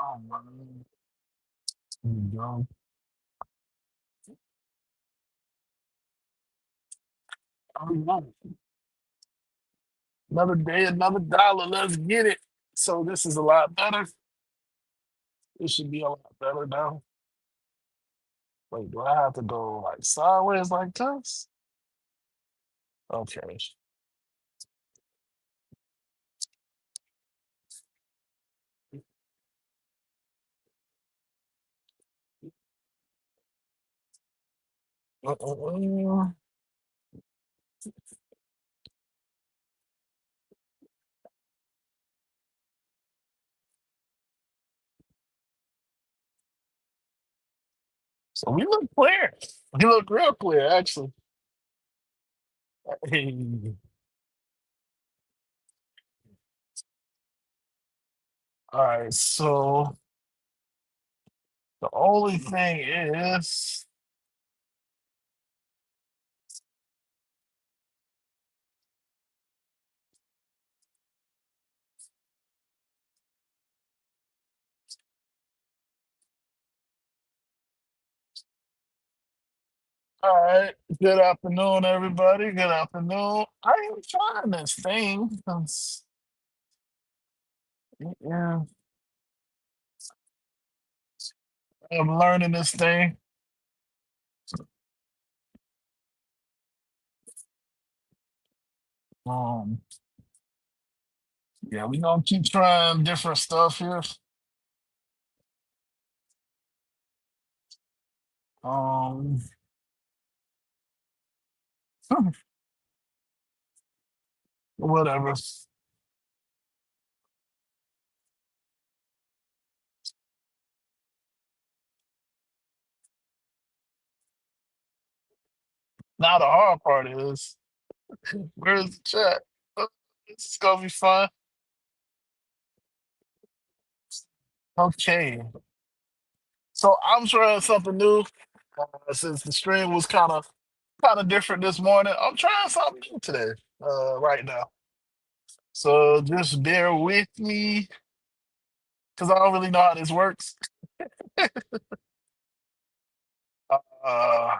Oh, man. There you go. All right. Another day, another dollar. Let's get it. So this is a lot better. It should be a lot better now. Wait, do I have to go like sideways like this? Okay. Uh. So we look clear. We look real clear, actually. Hey. All right. So the only thing is, all right. Good afternoon, everybody. Good afternoon. I am trying this thing. Yeah, I'm learning this thing. Um, yeah, we gonna keep trying different stuff here. Um, whatever. Now the hard part is, where's the chat? Uh, It's gonna be fun. Okay, so I'm trying something new. Since the stream was kind of different this morning, I'm trying something new today. Right now. So just bear with me because I don't really know how this works. Uh,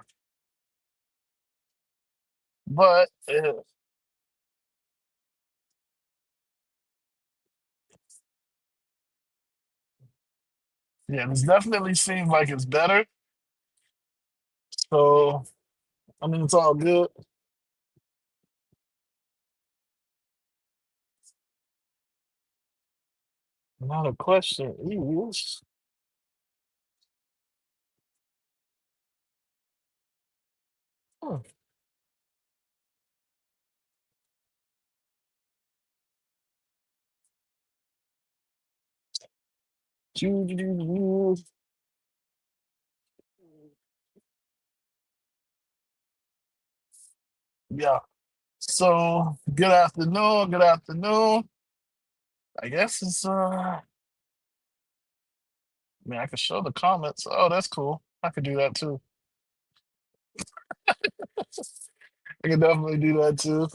but yeah, this definitely seems like it's better. So I mean, it's all good. Not a question is, huh, yeah. So good afternoon. Good afternoon. I guess it's I mean, I can show the comments. Oh, that's cool. I could do that too. I can definitely do that too.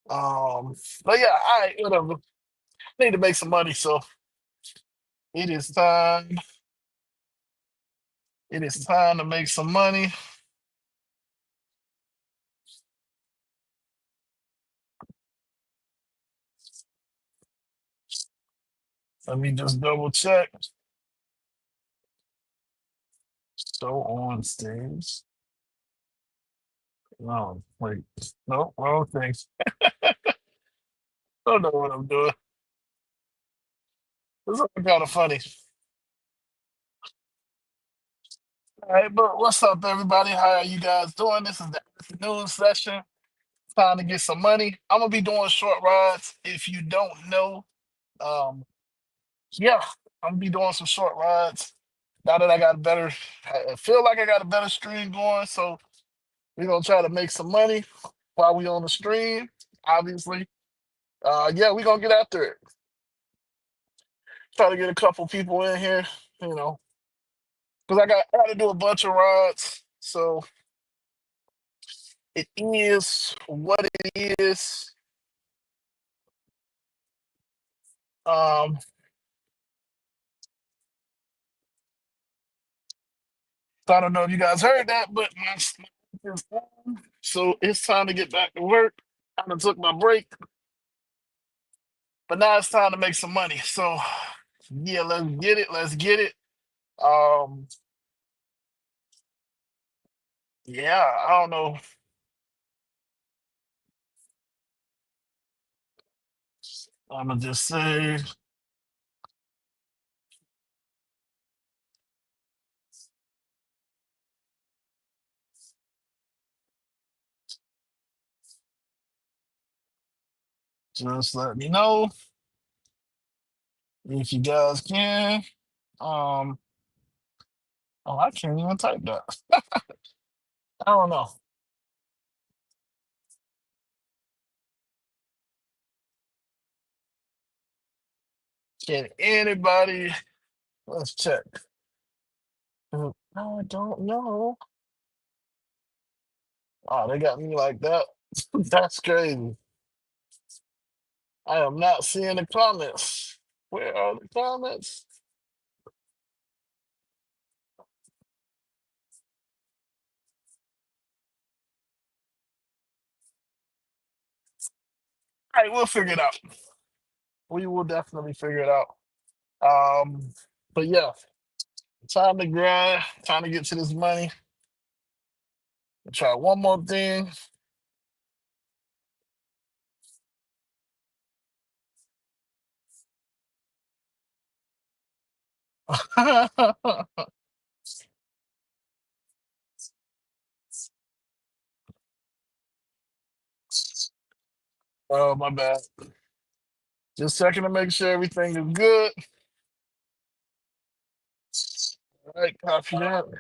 But yeah, all right, whatever. Need to make some money, so it is time. It is time to make some money. Let me just double check. So on stage. No, wait. No, wrong thing. I don't know what I'm doing. This is kind of funny. All right, but what's up, everybody? How are you guys doing? This is the afternoon session. Time to get some money. I'm gonna be doing short rides. If you don't know, um, yeah, I'm gonna be doing some short rides. Now that I got a better, I feel like I got a better stream going, so we're gonna try to make some money while we on the stream. Obviously, yeah, we're gonna get after it. Try to get a couple people in here, you know, because I got to do a bunch of rides. So it is what it is. Um, So I don't know if you guys heard that, but my is on. So it's time to get back to work. I done took my break, but now it's time to make some money. So yeah, let's get it. Let's get it. Um, yeah, I don't know. I'm gonna just say, just let me know if you guys can. Um, oh, I can't even type that. I don't know. Can anybody? Let's check. I don't know. Oh, they got me like that. That's crazy. I am not seeing the comments. Where are the comments? All right, we'll figure it out. We will definitely figure it out. Um, but yeah, time to grind, time to get to this money. Try one more thing. Oh, my bad. Just checking to make sure everything is good. All right, copy that. All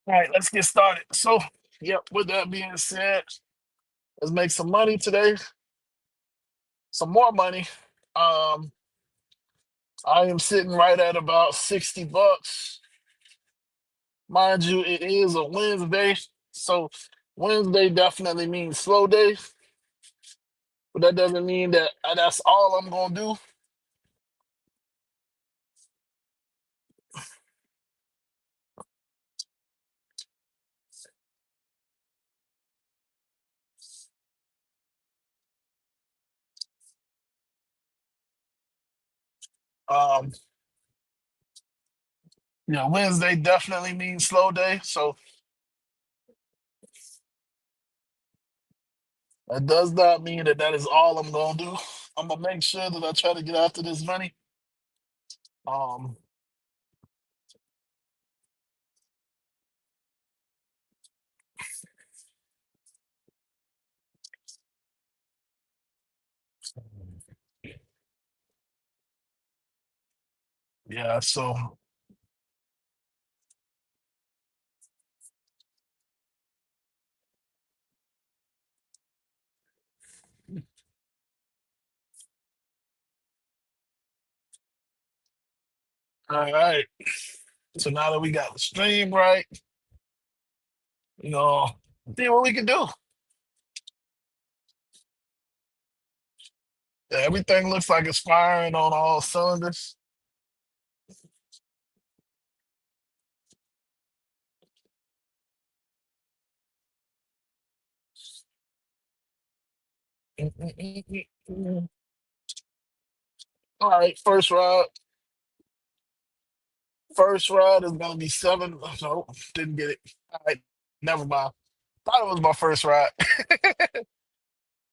right, let's get started. So, yep, with that being said, let's make some money today. Some more money. Um, I am sitting right at about 60 bucks. Mind you, it is a Wednesday. So Wednesday definitely means slow day. But that doesn't mean that that's all I'm gonna do. Um, Wednesday definitely means slow day. So that does not mean that that is all I'm gonna do. I'm gonna make sure that I try to get after this money. Um, yeah. So all right. So now that we got the stream right, you know, see what we can do. Yeah, everything looks like it's firing on all cylinders. All right, first ride. First ride is gonna be seven. No, didn't get it. All right, never mind. Thought it was my first ride.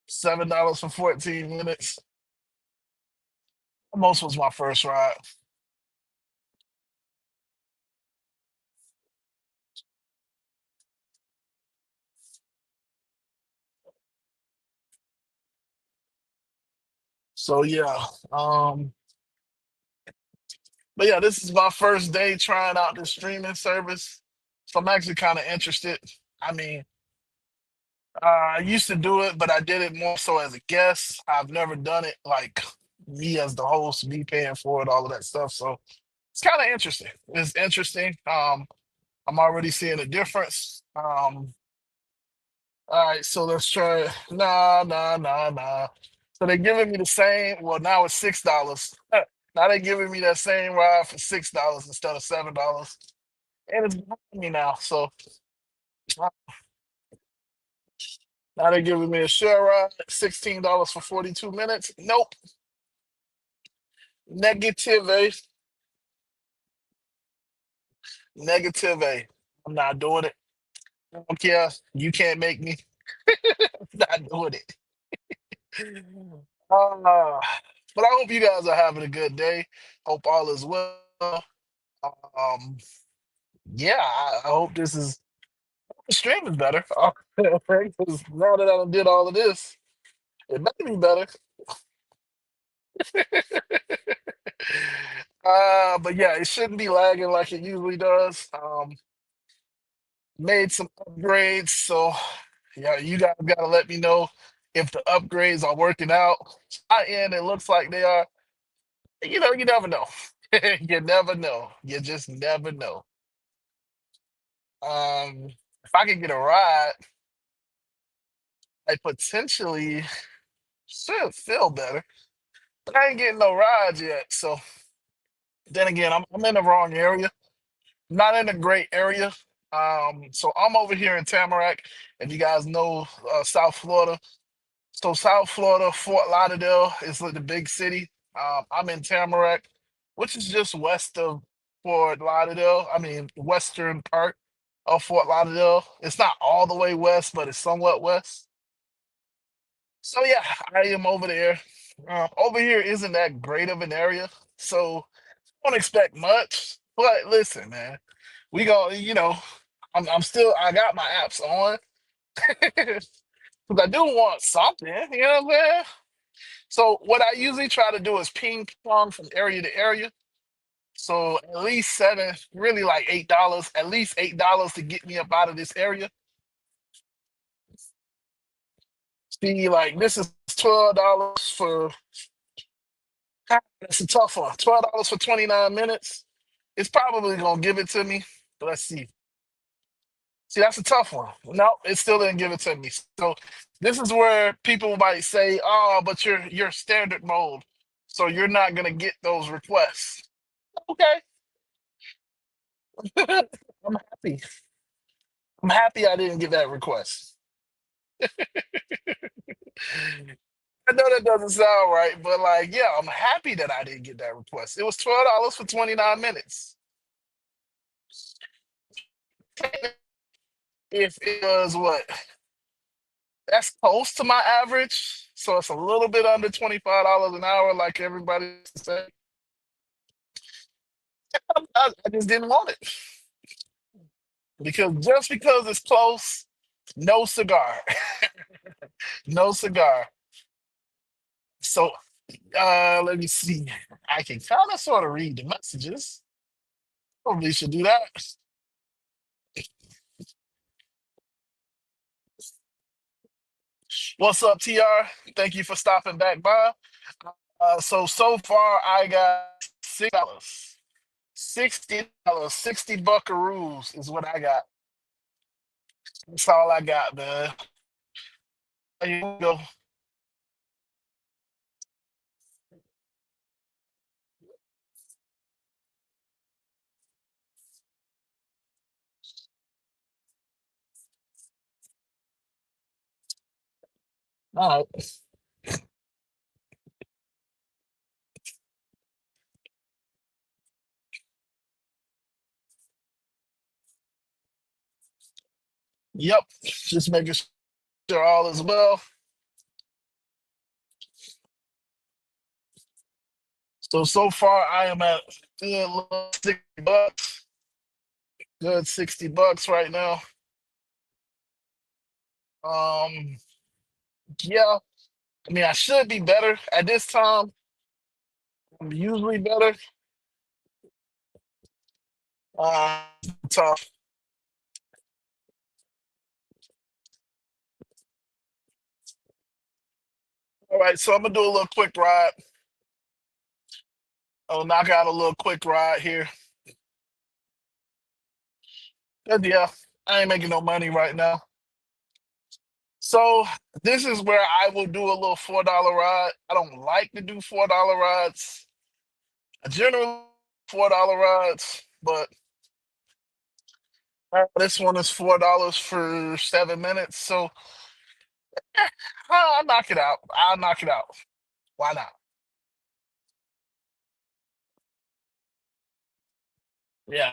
$7 for 14 minutes. Almost was my first ride. So yeah. But yeah, this is my first day trying out this streaming service. So I'm actually kind of interested. I mean, I used to do it, but I did it more so as a guest. I've never done it like me as the host, me paying for it, all of that stuff. So it's kind of interesting. It's interesting. I'm already seeing a difference. All right, so let's try it. Nah, nah, nah, nah. So they're giving me the same. Well, now it's $6. Now they're giving me that same ride for $6 instead of $7, and it's behind me now. So uh, now they're giving me a share ride, $16 for 42 minutes. Nope, negative a, negative a. I'm not doing it. I don't care. You can't make me. Not doing it. But I hope you guys are having a good day. Hope all is well. Um, yeah, I hope this is the stream is better. Because now that I done did all of this, it better be better. But yeah, it shouldn't be lagging like it usually does. Made some upgrades, so yeah, you guys gotta let me know if the upgrades are working out. I end, it looks like they are. You never know. You never know. You just never know. If I can get a ride, I potentially should feel better. But I ain't getting no rides yet. So then again, I'm in the wrong area. Not in a great area. So I'm over here in Tamarack, and you guys know South Florida. So South Florida, Fort Lauderdale is like the big city. I'm in Tamarack, which is just west of Fort Lauderdale. I mean, western part of Fort Lauderdale. It's not all the way west, but it's somewhat west. So yeah, I am over there. Over here isn't that great of an area, so don't expect much. But listen, man, we go. I'm still. I got my apps on because I do want something. You know what I'm saying? So what I usually try to do is ping pong from area to area. So at least seven, really like $8. At least $8 to get me up out of this area. See, like this is $12 for. That's a tough one. $12 for 29 minutes. It's probably gonna give it to me. But let's see. See, that's a tough one. No, it still didn't give it to me. So this is where people might say, "Oh, but you're standard mode, so you're not gonna get those requests." Okay, I'm happy. I'm happy I didn't get that request. I know that doesn't sound right, but like, yeah, I'm happy that I didn't get that request. It was $12 for 29 minutes. If it was what? That's close to my average. So it's a little bit under $25 an hour, like everybody used to say. I just didn't want it. Because just because it's close, no cigar. No cigar. So let me see. I can kind of sort of read the messages. Probably should do that. What's up, TR? Thank you for stopping back by. So far I got $6. $60. 60 buckaroos is what I got. That's all I got, man. Here we go. All right. Yep. Just making sure all is well. So far I am at good little $60. Good $60 right now. Um, yeah. I mean, I should be better at this time. I'm usually better. Uh, tough. All right, so I'm gonna do a little quick ride. I'll knock out a little quick ride here. 'Cause, yeah, I ain't making no money right now. So this is where I will do a little $4 ride. I don't like to do $4 rides. I generally $4 rides, but this one is $4 for 7 minutes. So I'll knock it out. I'll knock it out. Why not? Yeah,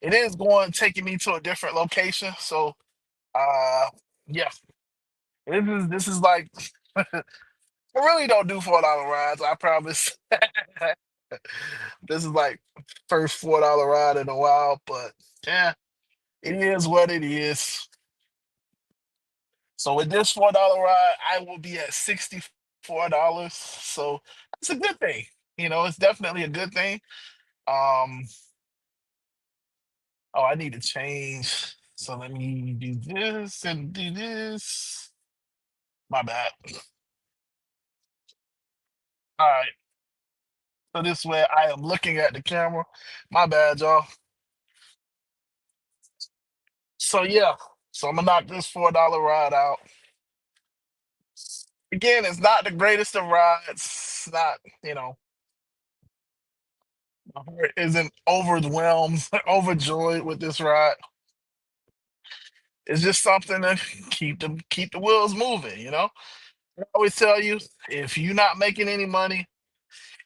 it is going taking me to a different location. So uh, yeah, this is like I really don't do $4 rides. I promise. This is like first $4 ride in a while, but yeah, it is what it is. So with this $4 ride, I will be at $64. So that's a good thing. It's definitely a good thing. Um, oh, I need to change. So let me do this and do this. My bad. All right. So this way I am looking at the camera. My bad, y'all. So yeah. So I'm gonna knock this $4 ride out. Again, it's not the greatest of rides. It's not, my heart isn't overwhelmed, overjoyed with this ride. It's just something to keep the wheels moving. I always tell you, if you're not making any money,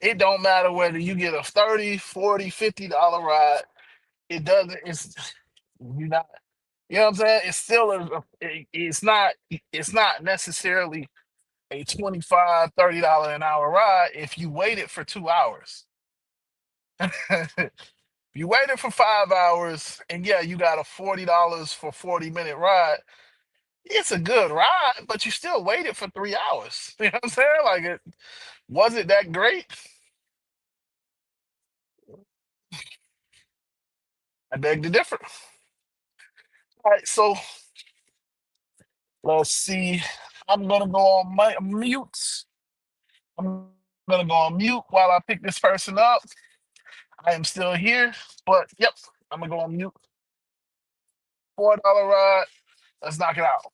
it don't matter whether you get a 30, 40, $50 ride. It doesn't, you're not, you know what I'm saying? It's still it's not necessarily a 25, $30 an hour ride if you waited for 2 hours. You waited for 5 hours and yeah, you got a $40 for 40-minute ride. It's a good ride, but you still waited for 3 hours. You know what I'm saying? Like it wasn't that great. I beg to differ. All right, so let's see. I'm gonna go on my mute. I'm gonna go on mute while I pick this person up. I am still here, but yep, I'm gonna go on mute. $4 ride. Let's knock it out.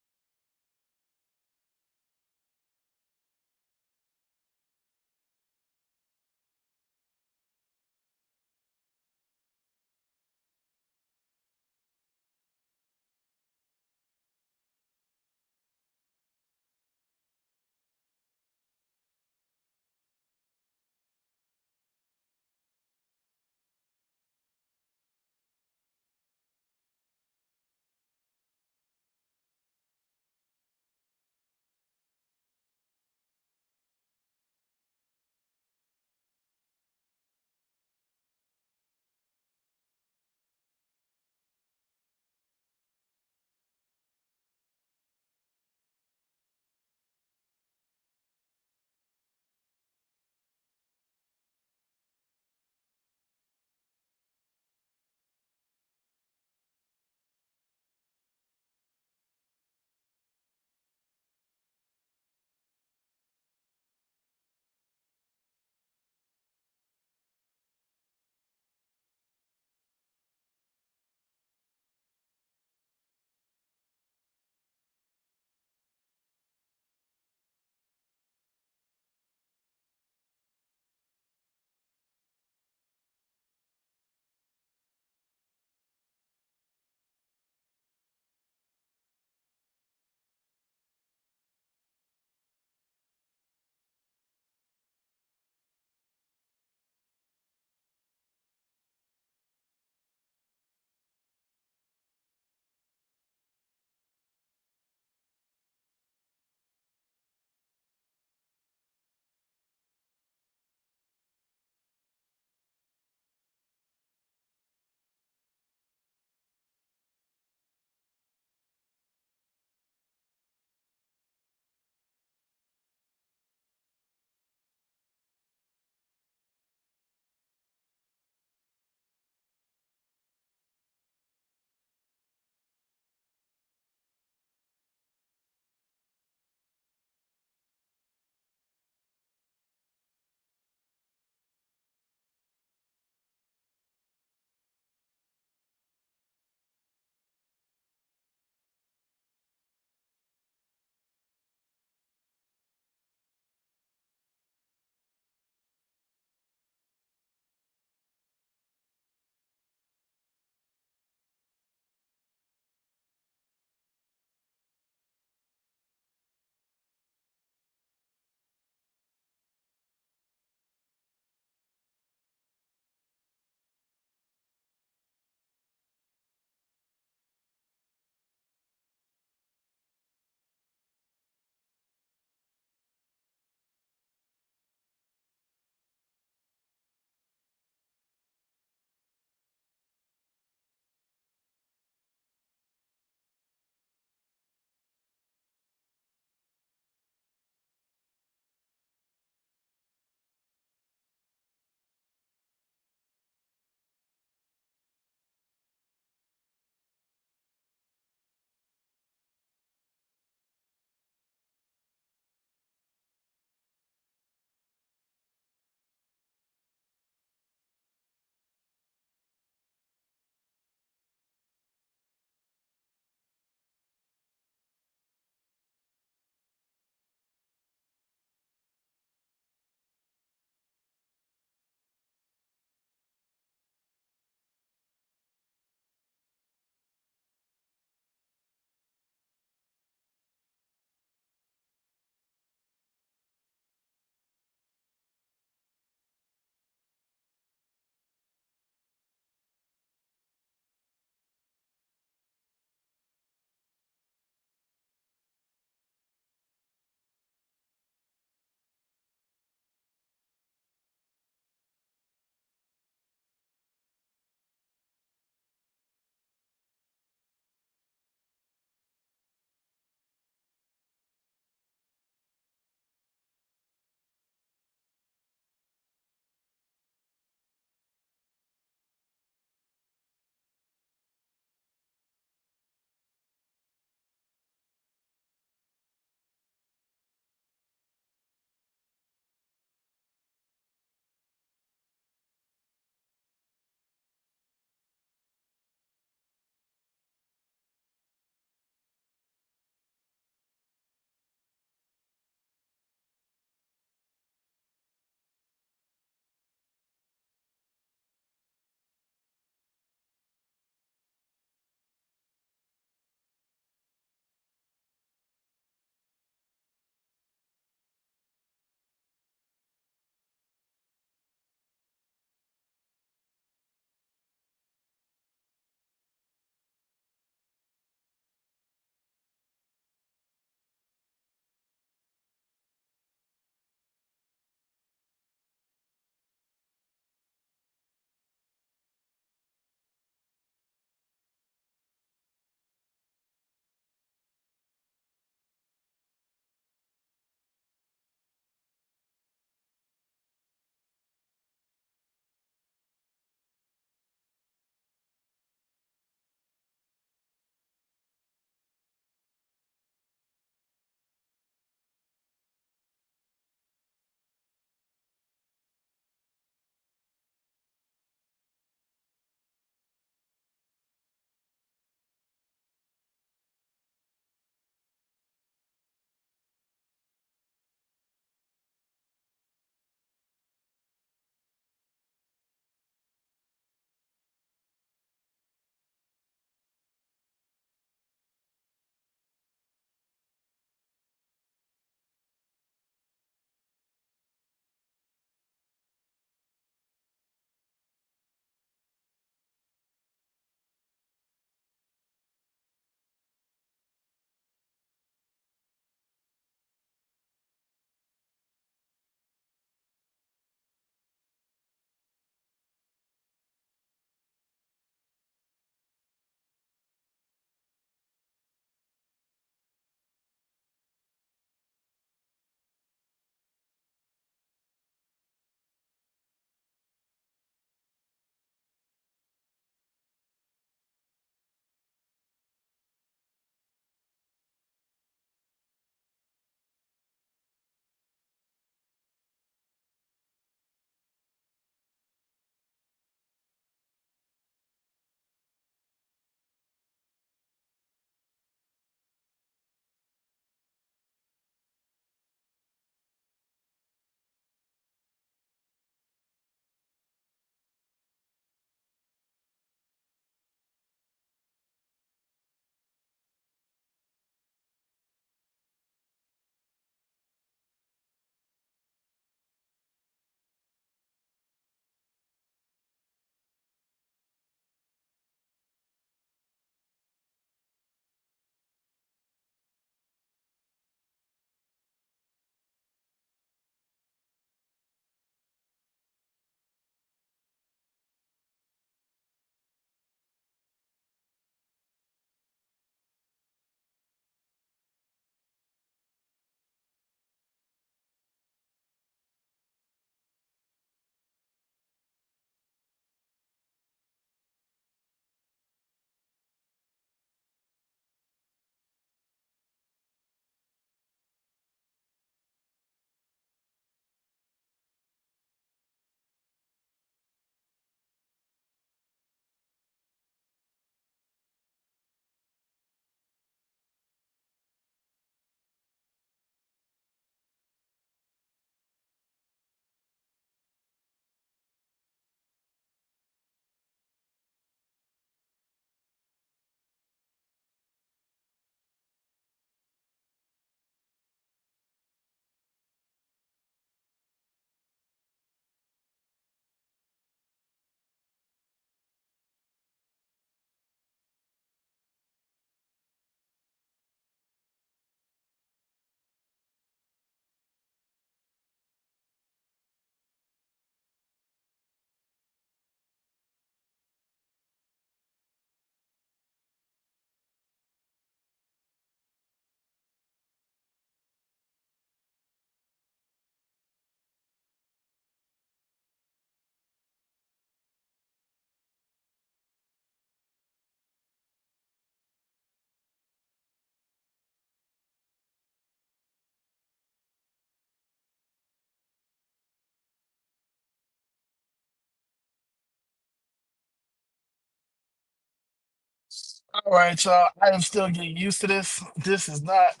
All right, y'all. I am still getting used to this. This is not.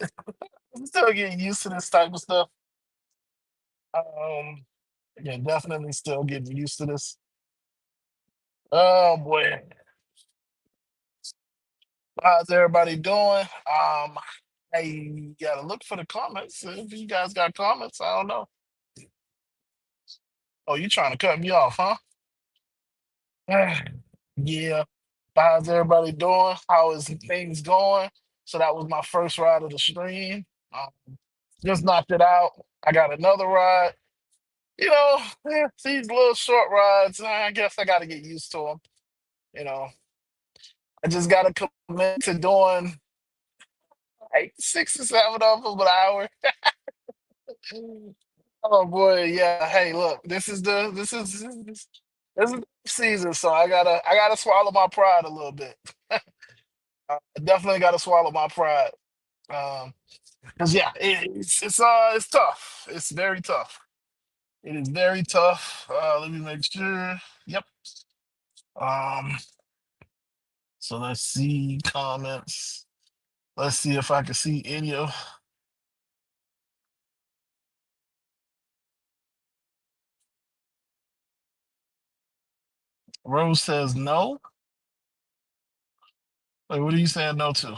I'm still getting used to this type of stuff. Um, yeah, definitely still getting used to this. Oh boy, how's everybody doing? I gotta look for the comments. If you guys got comments, I don't know. Oh, you trying to cut me off, huh? Yeah. How's everybody doing? How is things going? So that was my first ride of the stream. Just knocked it out. I got another ride. You know, these little short rides, I guess I got to get used to them. You know, I just got to commit to doing like 6 or 7 of them an hour. Oh boy, yeah. Hey, look, this is the season, so I gotta swallow my pride a little bit. I definitely gotta swallow my pride. Um, cause yeah, it's tough. It's very tough. It is very tough. Let me make sure. Yep. Um, so let's see comments. Let's see if I can see any of. Rose says no. Wait, what are you saying no to?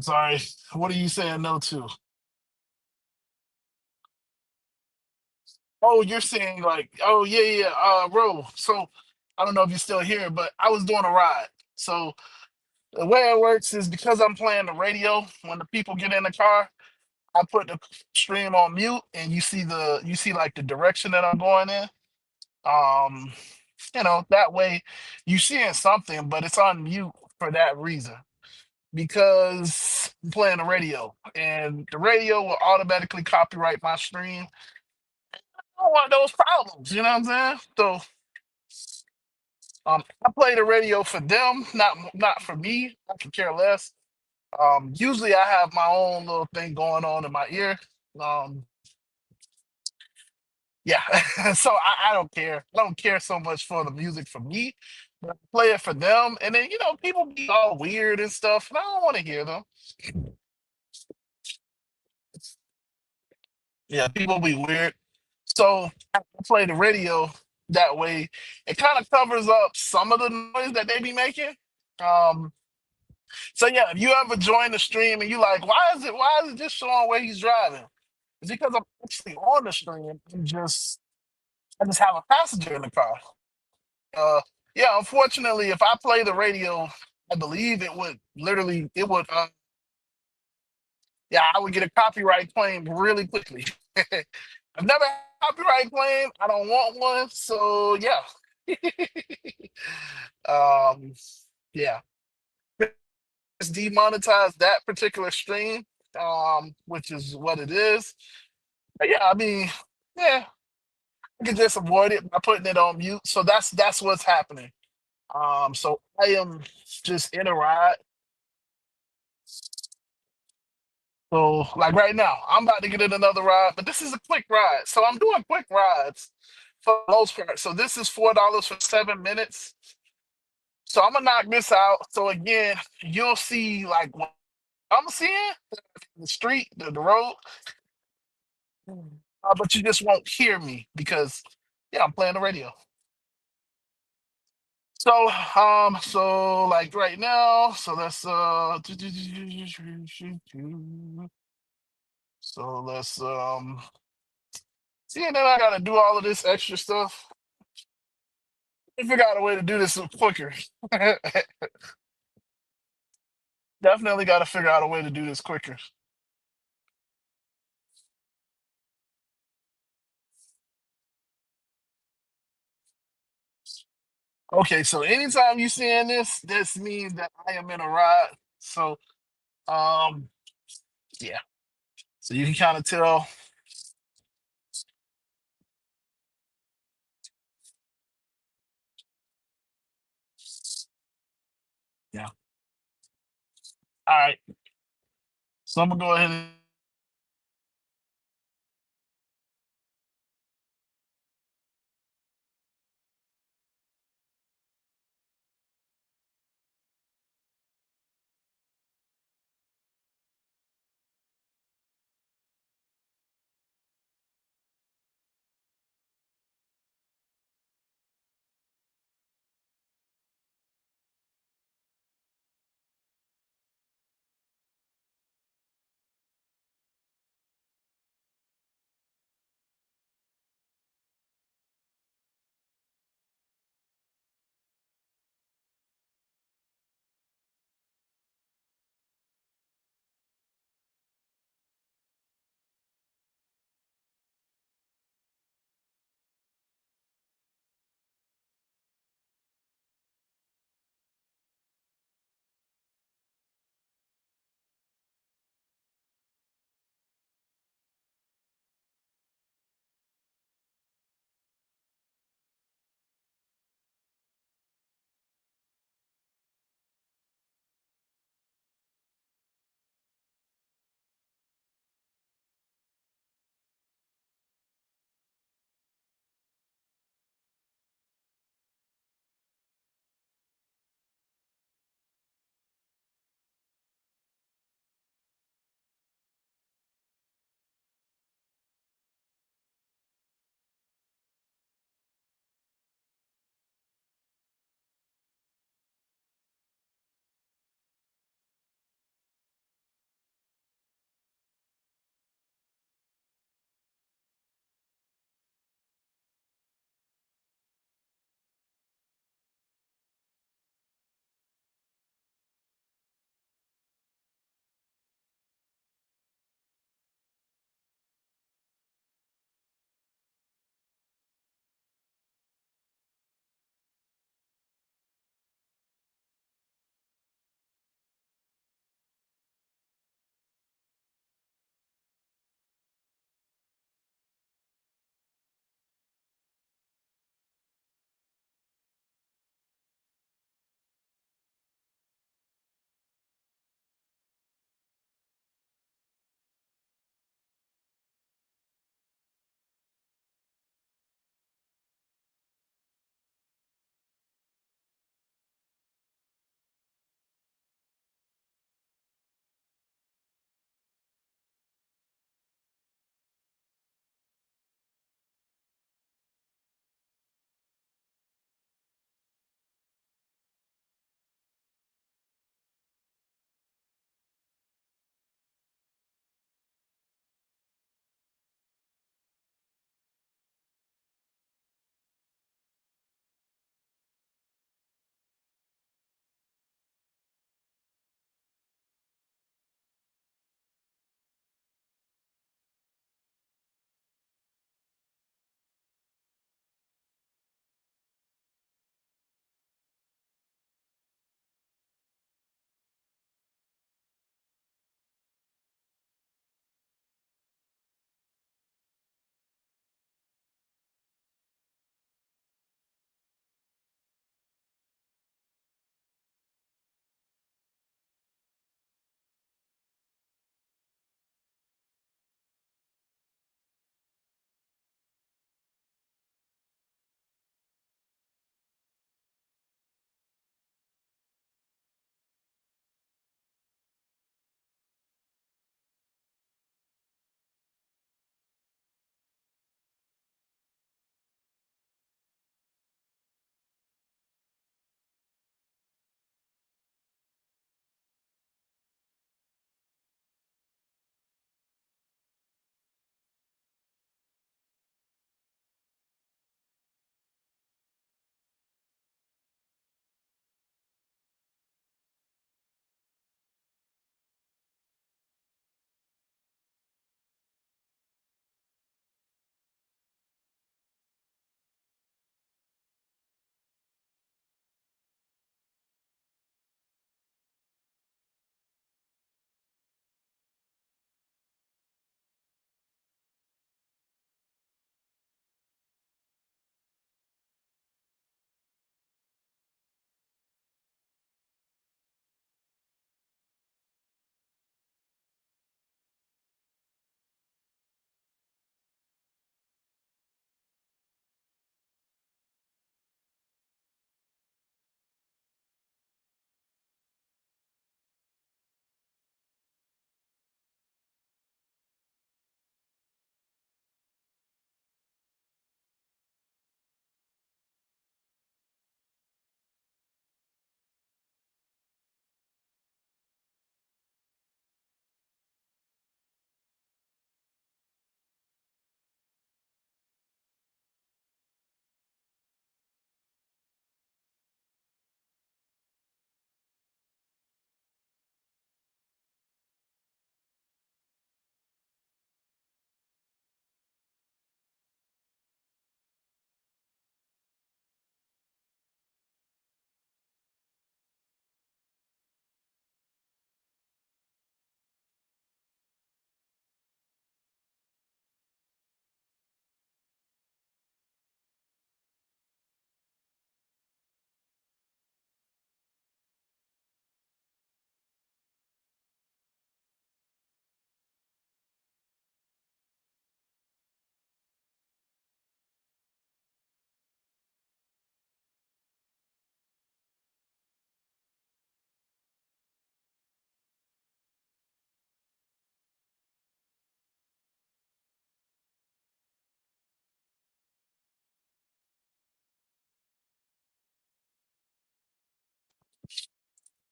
Sorry. What are you saying no to? Oh, you're saying like, oh yeah, yeah, Ro. So I don't know if you're still here, but I was doing a ride. So the way it works is because I'm playing the radio, when the people get in the car, I put the stream on mute and you see like the direction that I'm going in. Um, that way you seeing something, but it's on mute for that reason. Because I'm playing the radio and the radio will automatically copyright my stream. I don't want those problems, you know what I'm saying? So I play the radio for them, not for me. I can care less. Usually I have my own little thing going on in my ear. Um, yeah, so I don't care. I don't care so much for the music for me, but I play it for them. And then people be all weird and stuff, and I don't want to hear them. Yeah, people be weird. So I play the radio that way. It kind of covers up some of the noise that they be making. Um, so yeah, if you ever join the stream and you like, why is it just showing where he's driving? It's because I'm actually on the stream and I just have a passenger in the car. Uh, yeah, unfortunately, if I play the radio, I believe it would yeah, I would get a copyright claim really quickly. I've never had a copyright claim. I don't want one. So yeah. um, yeah. Just demonetize that particular stream, which is what it is. But yeah, I mean, yeah, I can just avoid it by putting it on mute. So that's what's happening. So I am just in a ride. So like right now, I'm about to get in another ride, but this is a quick ride. So I'm doing quick rides for the most part. So this is $4 for 7 minutes. So I'm gonna knock this out. So again, you'll see like what I'm seeing the street, the road, but you just won't hear me because yeah, I'm playing the radio. So like right now, so let's so let's see, and then I gotta do all of this extra stuff. I figure out a way to do this quicker. Definitely got to figure out a way to do this quicker. Okay, so anytime you seeing this means that I am in a ride. So um yeah. So you can kind of tell. Yeah. All right. So I'm gonna go ahead and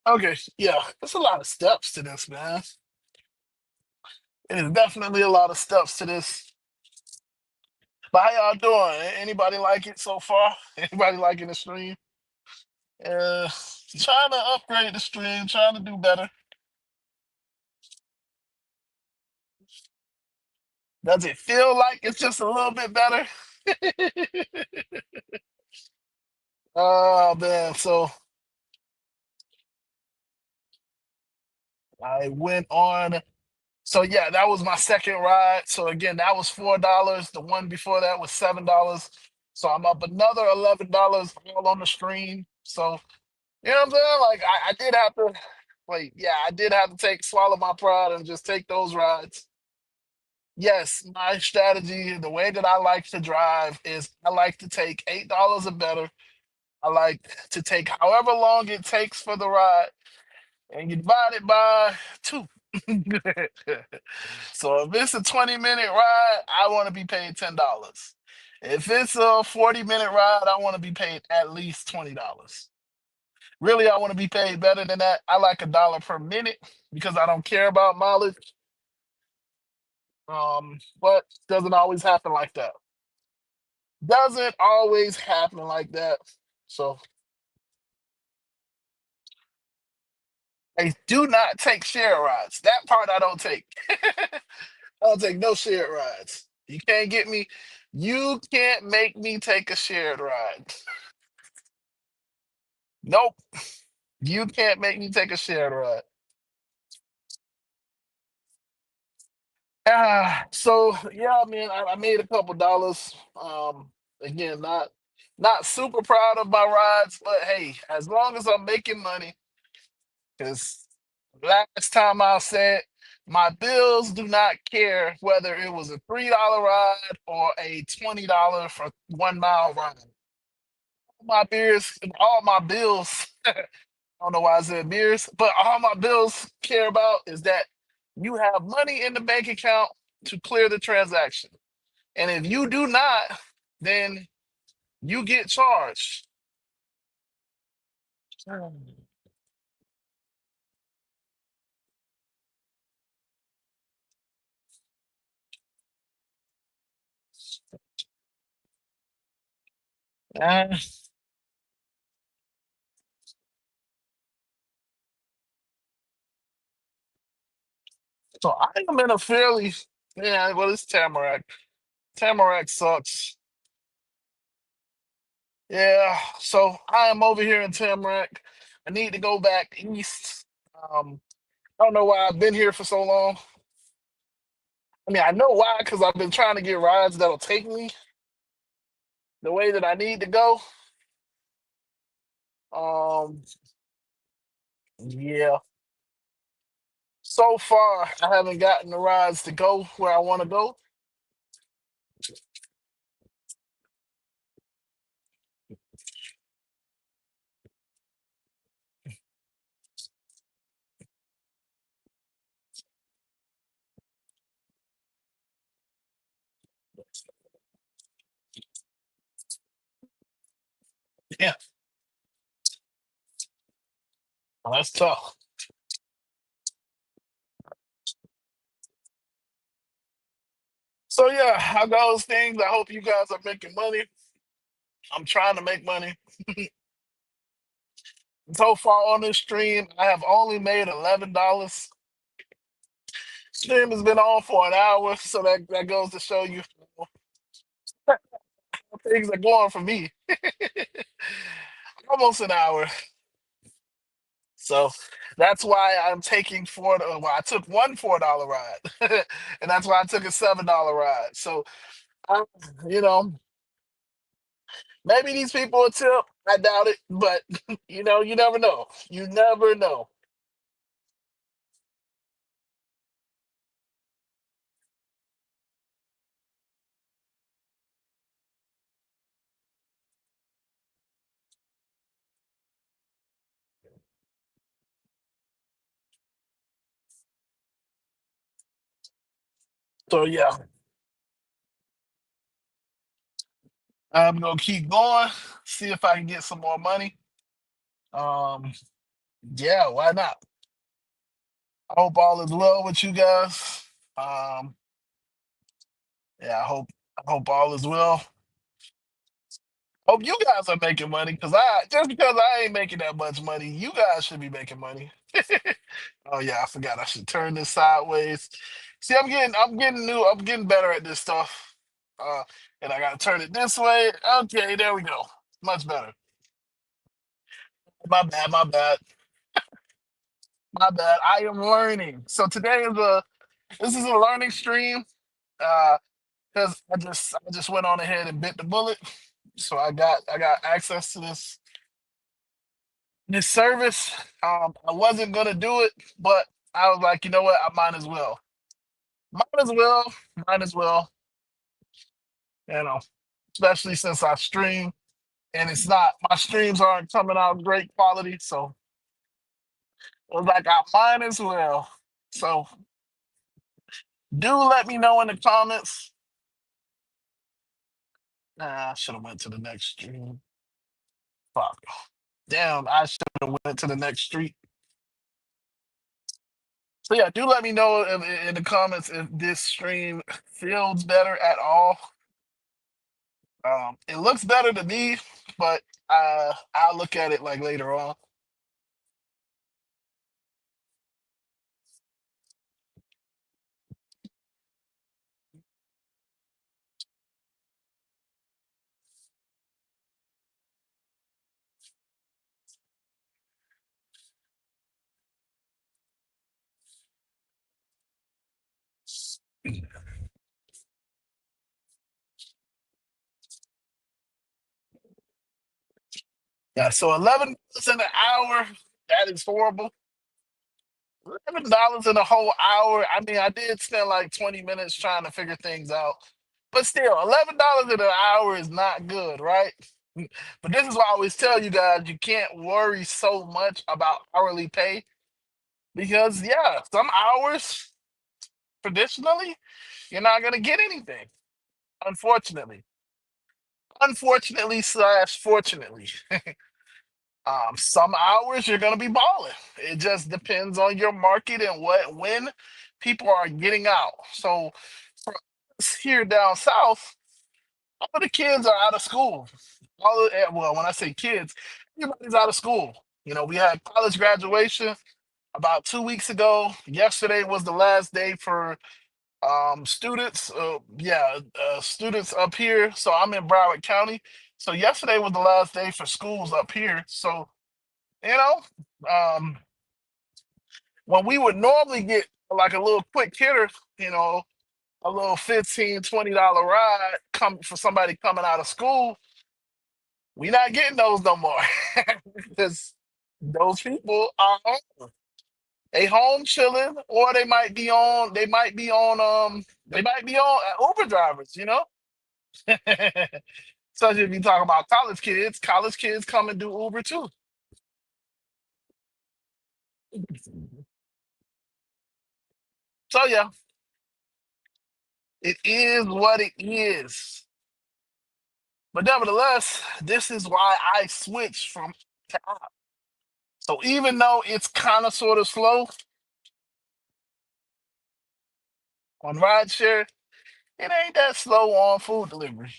Okay, yeah, there's a lot of steps to this, man. It is definitely a lot of steps to this. But how y'all doing? Anybody like it so far? Anybody liking the stream? Uh, trying to upgrade the stream, trying to do better. Does it feel like it's just a little bit better? Oh man, so I went on. So yeah, that was my second ride. So again, that was $4. The one before that was $7. So I'm up another $11 all on the stream. So you know what I'm saying? Like I did have to wait, yeah, I did have to swallow my pride and just take those rides. Yes, my strategy, the way that I like to drive is I like to take $8 or better. I like to take however long it takes for the ride and you divide it by two. So if it's a 20-minute ride, I want to be paid $10. If it's a 40-minute ride, I want to be paid at least $20. Really, I want to be paid better than that. I like $1 per minute because I don't care about mileage. But doesn't always happen like that. Doesn't always happen like that. So I do not take share rides. That part I don't take. I don't take no shared rides. You can't get me. You can't make me take a shared ride. Nope. You can't make me take a shared ride. So yeah, I mean, I made a couple dollars. Again, not super proud of my rides, but hey, as long as I'm making money, because last time I said my bills do not care whether it was a $3 ride or a $20 for 1 mile ride. All my bills. I don't know why I said beers, but all my bills care about is that you have money in the bank account to clear the transaction. And if you do not, then you get charged. Uh, so I am in a fairly, yeah, well, it's Tamarack. Tamarack sucks. Yeah, so I am over here in Tamarack. I need to go back east. I don't know why I've been here for so long. I mean, I know why, because I've been trying to get rides that'll take me the way that I need to go. Um, yeah. So far, I haven't gotten the rides to go where I want to go. Yeah, well, that's tough. So yeah, how goes things? I hope you guys are making money. I'm trying to make money. So far on this stream, I have only made $11. Stream has been on for an hour, so that goes to show you how things are going for me. Almost an hour. So that's why I'm taking well, I took one $4 ride, and that's why I took a $7 ride. So, I, you know, maybe these people will tip. I doubt it, but you never know. You never know. So yeah, I'm gonna keep going. See if I can get some more money. Um, Yeah, why not? I hope all is well with you guys. Um, yeah, I hope all is well. Hope you guys are making money because I just because I ain't making that much money, you guys should be making money. Oh yeah, I forgot I should turn this sideways. See, I'm getting better at this stuff. Uh, and I gotta turn it this way. Okay, there we go. Much better. My bad, my bad, my bad. I am learning. So today is a this is a learning stream. Because I just went on ahead and bit the bullet. So I got access to this service. I wasn't gonna do it, but I was like, you know what? I might as well. Might as well. Might as well. You know, especially since I stream and it's not my streams aren't coming out great quality. So it was like I might as well. So do let me know in the comments. Nah, I should have went to the next stream. Fuck. Damn, I should have went to the next street. So yeah, do let me know in the comments if this stream feels better at all. It looks better to me, but I'll look at it like later on. Yeah, so $11 an hour, that is horrible. $11 in a whole hour. I mean, I did spend like 20 minutes trying to figure things out. But still, $11 in an hour is not good, right? But this is why I always tell you guys you can't worry so much about hourly pay because yeah, some hours traditionally you're not gonna get anything. Unfortunately. Unfortunately slash fortunately. Some hours you're gonna be balling. It just depends on your market and what when people are getting out. So for us here down south, all of the kids are out of school. Well, when I say kids, everybody's out of school. You know, we had college graduation about 2 weeks ago. Yesterday was the last day for students. Students up here. So I'm in Broward County. So yesterday was the last day for schools up here. So you know, um, when we would normally get like a little quick hitter, you know, a little $15, $20 ride come for somebody coming out of school, we not getting those no more because those people are home. They home chilling, or they might be on Uber drivers, you know. So if you talk about college kids come and do Uber too. So yeah, it is what it is. But nevertheless, this is why I switched from to app. So even though it's kind of sort of slow on rideshare, it ain't that slow on food delivery.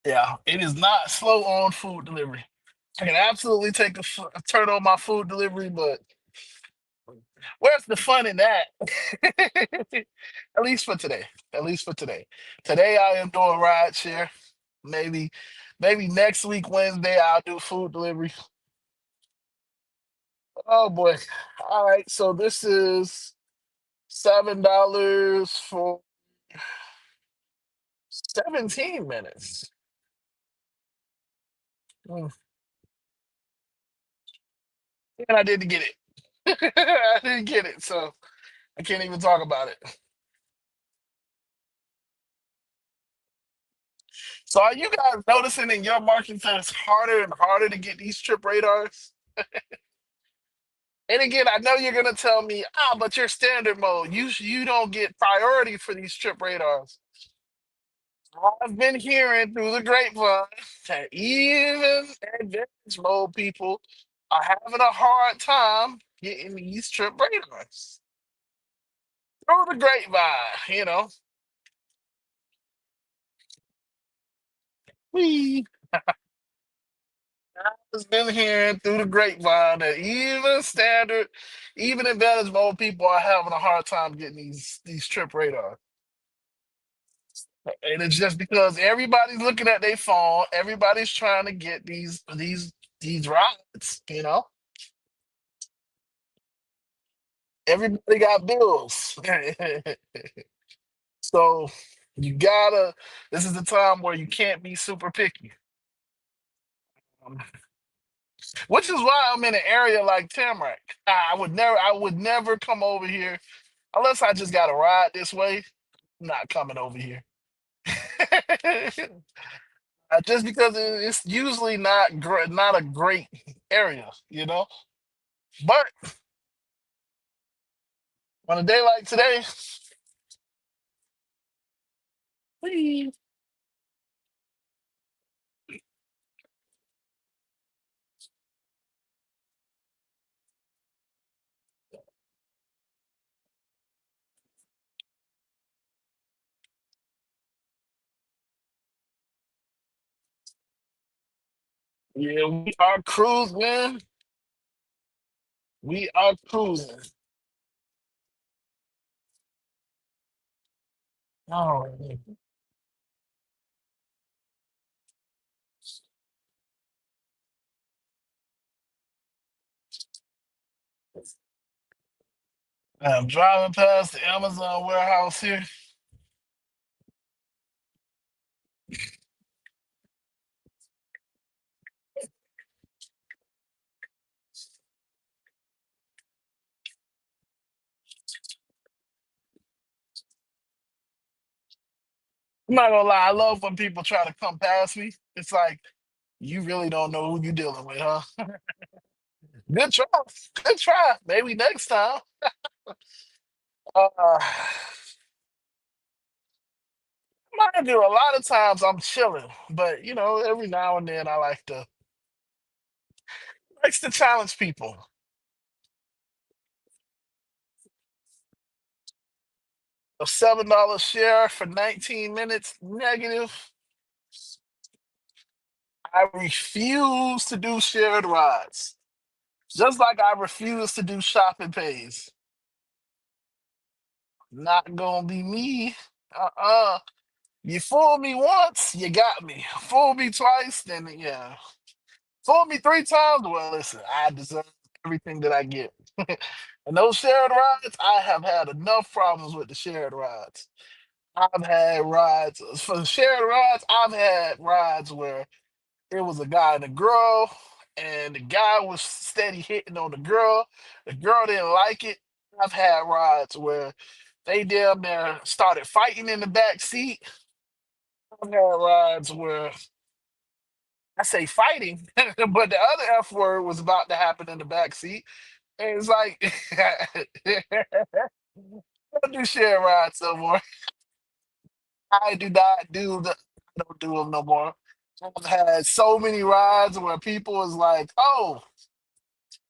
Yeah, it is not slow on food delivery. I can absolutely a turn on my food delivery, but where's the fun in that? At least for today. At least for today. Today I am doing rideshare. Maybe, maybe next week Wednesday I'll do food delivery. Oh boy. All right. So this is $7 for 17 minutes. Mm. And I didn't get it. I didn't get it. So I can't even talk about it. So are you guys noticing in your market that it's harder and harder to get these trip radars? And again, I know you're gonna tell me, but you're standard mode. You don't get priority for these trip radars. I've been hearing through the grapevine that even advanced mode people are having a hard time getting these trip radars. Through the grapevine. We have been hearing through the grapevine that even advantage mode people are having a hard time getting these trip radars. And it's just because everybody's looking at their phone, everybody's trying to get these rides. Everybody got bills. So you gotta this is the time where you can't be super picky. Um, which is why I'm in an area like Tamarack. I would never come over here unless I just got to ride this way. I'm not coming over here. Just because it's usually not a great area. But on a day like today, whee, yeah, we are cruising. We are cruising. Oh, I'm driving past the Amazon warehouse here. I'm not gonna lie, I love when people try to come past me. It's like you really don't know who you're dealing with, huh? Good try. Good try. Maybe next time. Uh, mind you, a lot of times I'm chilling, but every now and then I likes to challenge people. A $7 share for 19 minutes negative. I refuse to do shared rides. Just like I refuse to do shopping pays. Not gonna be me. Uh-uh. You fool me once, you got me. Fool me twice, then yeah. Fool me three times, well, listen, I deserve everything that I get. And those shared rides, I have had enough problems with the shared rides. I've had rides for the shared rides. I've had rides where it was a guy and a girl, and the guy was steady hitting on the girl. The girl didn't like it. I've had rides where they damn near started fighting in the back seat. I've had rides where I say fighting, but the other F word was about to happen in the back seat. And it's like, don't do share rides no more. I do not do the, I don't do them no more. I've had so many rides where people was like, "Oh,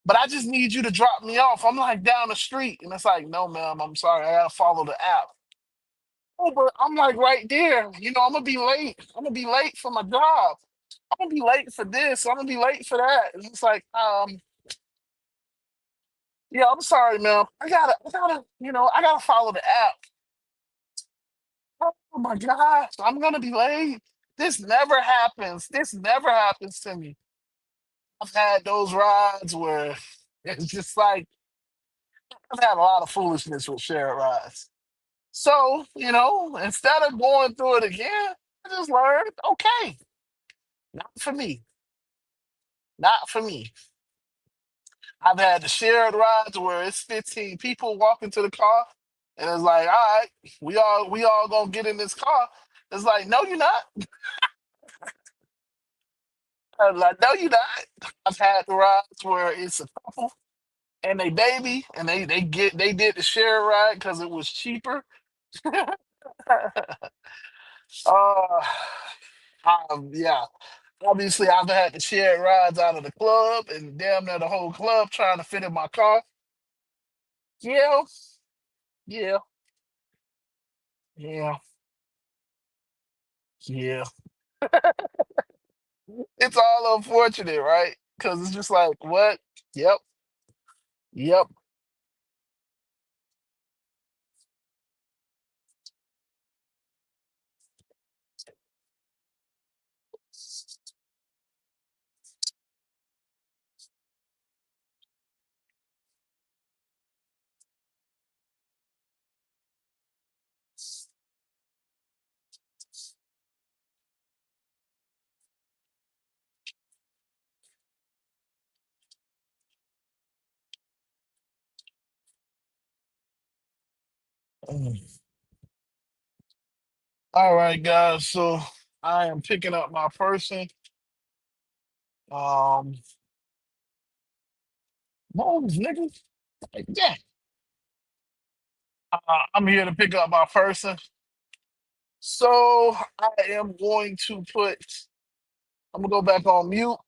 but I just need you to drop me off." I'm like down the street, and it's like, "No, ma'am, I'm sorry, I gotta follow the app." Oh, but I'm like right there. I'm gonna be late. I'm gonna be late for my job. I'm gonna be late for this. I'm gonna be late for that. And it's like, yeah, I'm sorry, ma'am. I gotta follow the app. Oh my gosh, I'm gonna be late. This never happens. This never happens to me. I've had those rides where it's just like I've had a lot of foolishness with shared rides. So, instead of going through it again, I just learned, okay, not for me. Not for me. I've had the shared rides where it's 15 people walking to the car, and it's like, all right, we all gonna get in this car. It's like, no, you're not. I'm like, no, you're not. I've had the rides where it's a couple and they baby, and they did the share ride because it was cheaper. Uh, yeah. Obviously, I've had to share rides out of the club and damn near the whole club trying to fit in my car. Yeah, yeah, yeah, yeah. It's all unfortunate, right? Because it's just like, what? Yep, yep. Mm. All right, guys. So I am picking up my person. Um, Move, nigga. Like, yeah. I'm here to pick up my person. So I am going to put. I'm gonna go back on mute.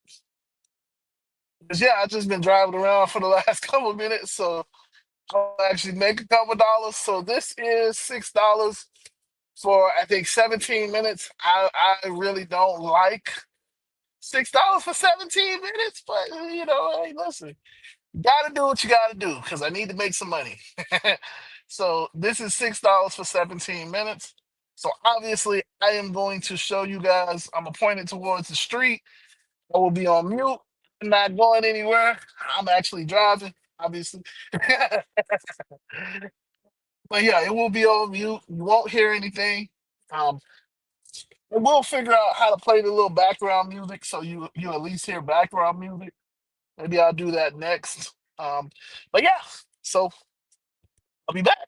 'Cause, yeah, I just been driving around for the last couple of minutes, so I'll actually make a couple dollars. So this is $6 for I think 17 minutes. I really don't like $6 for 17 minutes, but hey, listen, you gotta do what you gotta do because I need to make some money. So this is $6 for 17 minutes. So obviously, I am going to show you guys. I'm pointed towards the street. I will be on mute. I'm not going anywhere. I'm actually driving, obviously. But yeah, it will be on mute. You won't hear anything. Um, and we'll figure out how to play the little background music so you at least hear background music. Maybe I'll do that next. But yeah, so I'll be back.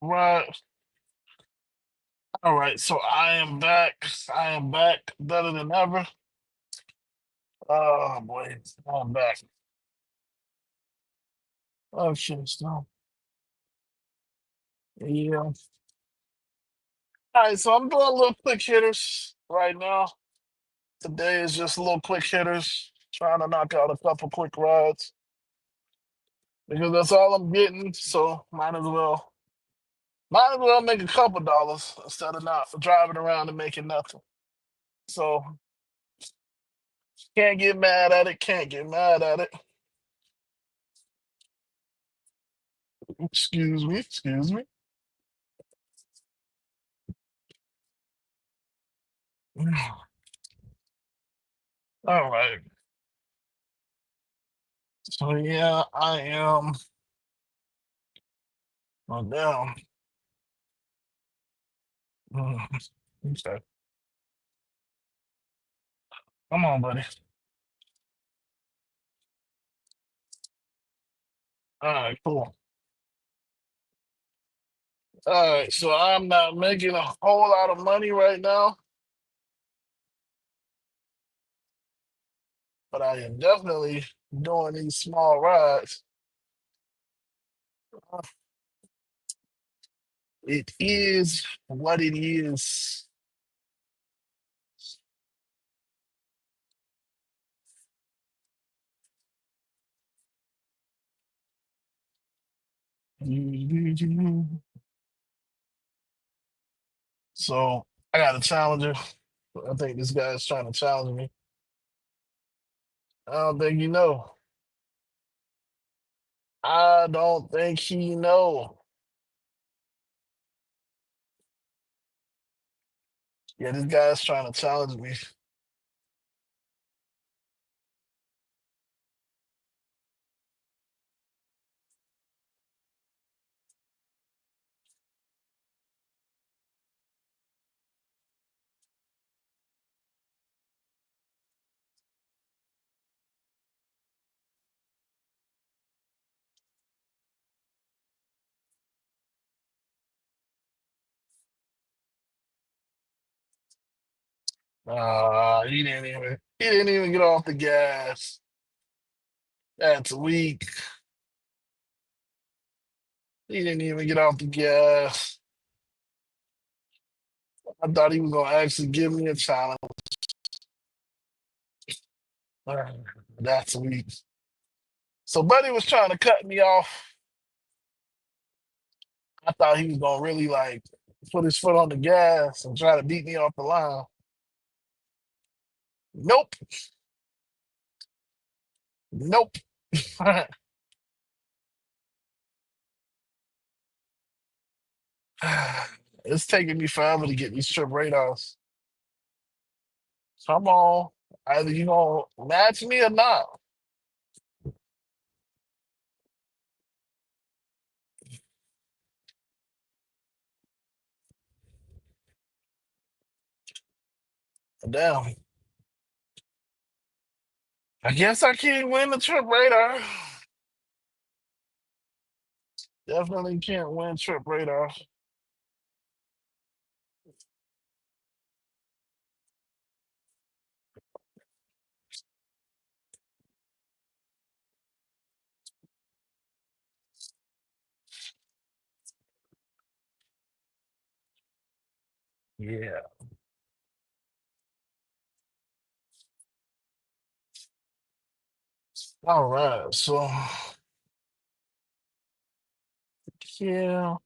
Right. All right. So I am back. I am back better than ever. Oh boy. I'm back. Oh shit. So yeah. All right. So I'm doing little quick hitters right now. Today is just little quick hitters. Trying to knock out a couple quick rides because that's all I'm getting. So might as well make a couple dollars instead of not driving around and making nothing. So can't get mad at it. Can't get mad at it. Excuse me. Excuse me. All right. So yeah, I am. Oh damn. Mm, okay. Come on, buddy. All right, cool. All right, so I'm not making a whole lot of money right now, but I am definitely doing these small rides. It is what it is. So I got a challenger. I think this guy's trying to challenge me. I don't think you know. I don't think he know. Yeah, this guy's trying to challenge me. He didn't even get off the gas. That's weak. He didn't even get off the gas. I thought he was gonna actually give me a challenge. Uh, That's weak. So Buddy was trying to cut me off. I thought he was gonna really like put his foot on the gas and try to beat me off the line. Nope. Nope. It's taking me forever to get these trip radars. Come on. Either you gonna match me or not. Damn. I guess I can't win the trip radar. Definitely can't win trip radar. Yeah. All right. So yeah.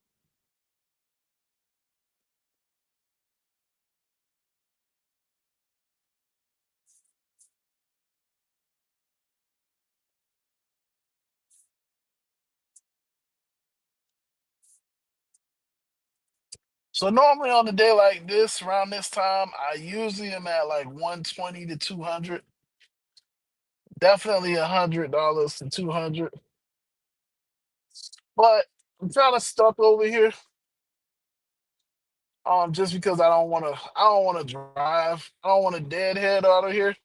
So normally on a day like this, around this time, I usually am at like 120 to 200. Definitely $100 to 200. But I'm kind of stuck over here. Just because I don't wanna drive. I don't want to deadhead out of here.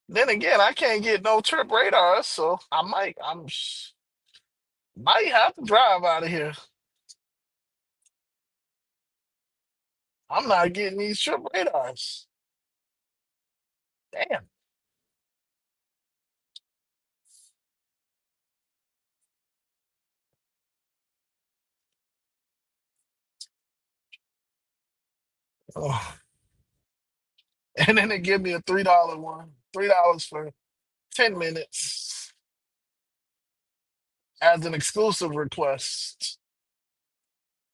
Then again, I can't get no trip radars, so I might. Might have to drive out of here. I'm not getting these trip radars. Damn. Oh. And then they give me a $3 one. $3 for 10 minutes as an exclusive request.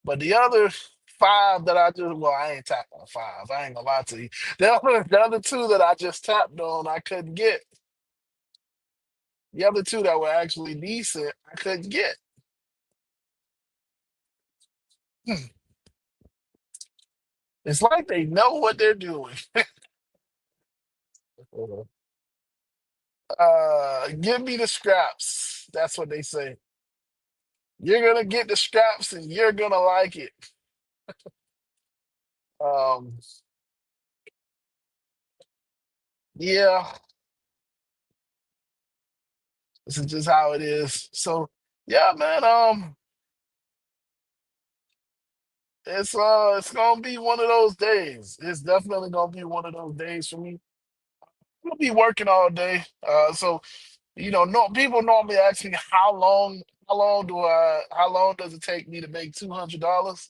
But the other five that I just, well, I ain't tapped on five. I ain't gonna lie to you. The other two that I just tapped on, I couldn't get. The other two that were actually decent, I couldn't get. Hmm. It's like they know what they're doing. Give me the scraps. That's what they say. You're gonna get the scraps and you're gonna like it. Um, yeah, this is just how it is. So yeah, man. It's gonna be one of those days. It's definitely gonna be one of those days for me. I'm gonna be working all day. So no people normally ask me how long does it take me to make $200?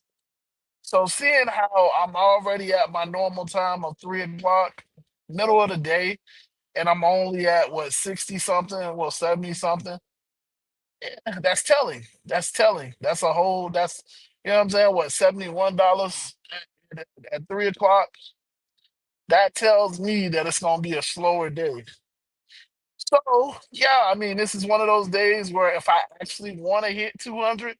So seeing how I'm already at my normal time of 3 o'clock, middle of the day, and I'm only at what 60 something, well 70 something. That's telling. That's telling. That's a whole. That's what I'm saying. What $71 at 3 o'clock? That tells me that it's gonna be a slower day. So yeah, I mean, this is one of those days where if I actually want to hit 200,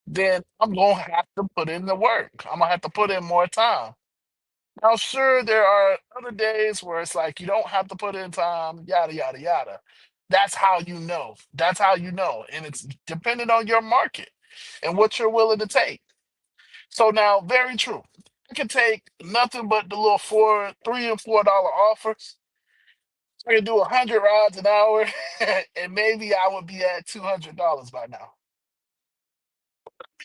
then I'm gonna have to put in the work. I'm gonna have to put in more time. Now, sure, there are other days where it's like you don't have to put in time, yada yada yada. That's how you know. That's how you know, and it's dependent on your market and what you're willing to take. So now, very true. I can take nothing but the little $3 and $4 offers. I can do 100 rides an hour, and maybe I would be at $200 by now.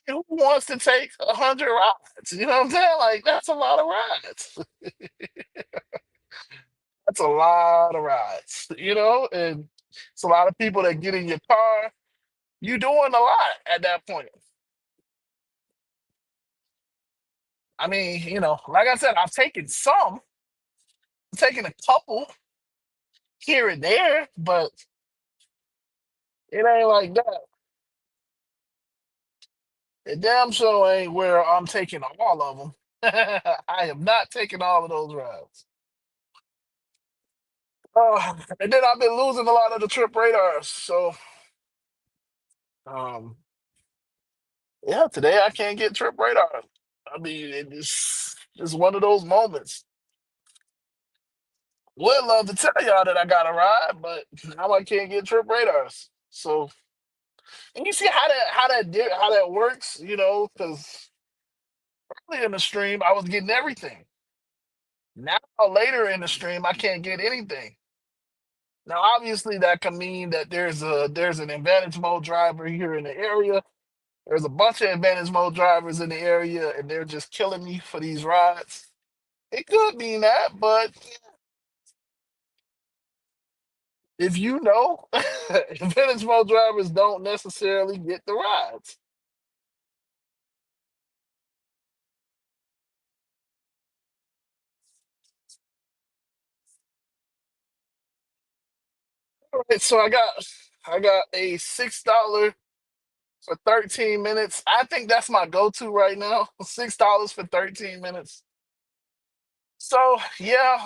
Who wants to take 100 rides? You know what I'm saying? Like that's a lot of rides. That's a lot of rides. And it's a lot of people that get in your car. You doing a lot at that point. I mean, like I said, I've taken some, I've taken a couple here and there, but it ain't like that. It damn sure ain't where I'm taking all of them. I am not taking all of those rides. And then I've been losing a lot of the trip radars. So, um, yeah, today I can't get trip radar. I mean, it's one of those moments. Would love to tell y'all that I got a ride, but now I can't get trip radars. So, and you see how that works, because early in the stream I was getting everything. Now later in the stream I can't get anything. Now, obviously, that can mean that there's an advantage mode driver here in the area. There's a bunch of advantage mode drivers in the area, and they're just killing me for these rides. It could mean that, but if you know, advantage mode drivers don't necessarily get the rides. All right, so I got a $6 for 13 minutes. I think that's my go-to right now. $6 for 13 minutes. So yeah,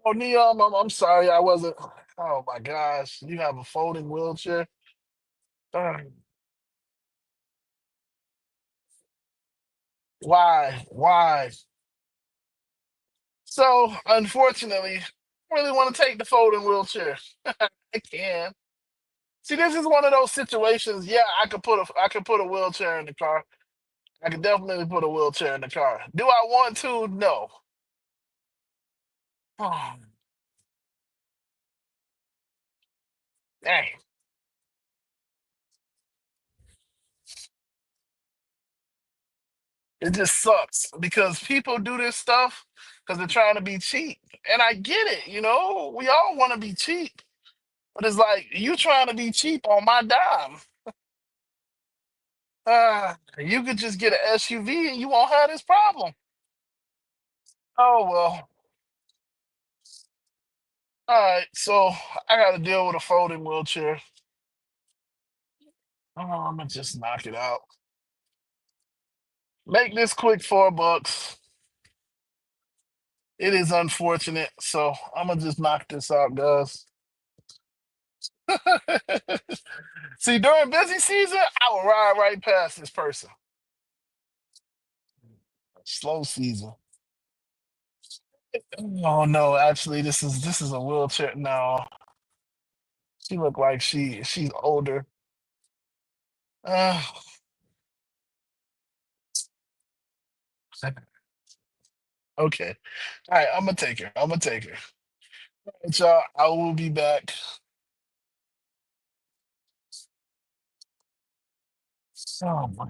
oh Neon, I'm sorry I wasn't. Oh my gosh, you have a folding wheelchair. Uh, why? Why? So unfortunately, I really want to take the folding wheelchair. I can. See, this is one of those situations. Yeah, I could put a wheelchair in the car. I could definitely put a wheelchair in the car. Do I want to? No. Oh, dang. It just sucks because people do this stuff because they're trying to be cheap. And I get it, we all want to be cheap. But it's like you trying to be cheap on my dime. You could just get an SUV and you won't have this problem. Oh well. All right, so I got to deal with a folding wheelchair. Oh, I'm gonna just knock it out. Make this quick, $4. It is unfortunate, so I'm gonna just knock this out, guys. See, during busy season, I will ride right past this person. Slow season. Oh no, actually, this is a wheelchair. No, she look like she's older. Uh, okay. All right, I'm gonna take her. I'm gonna take her. All right, y'all. I will be back. Oh my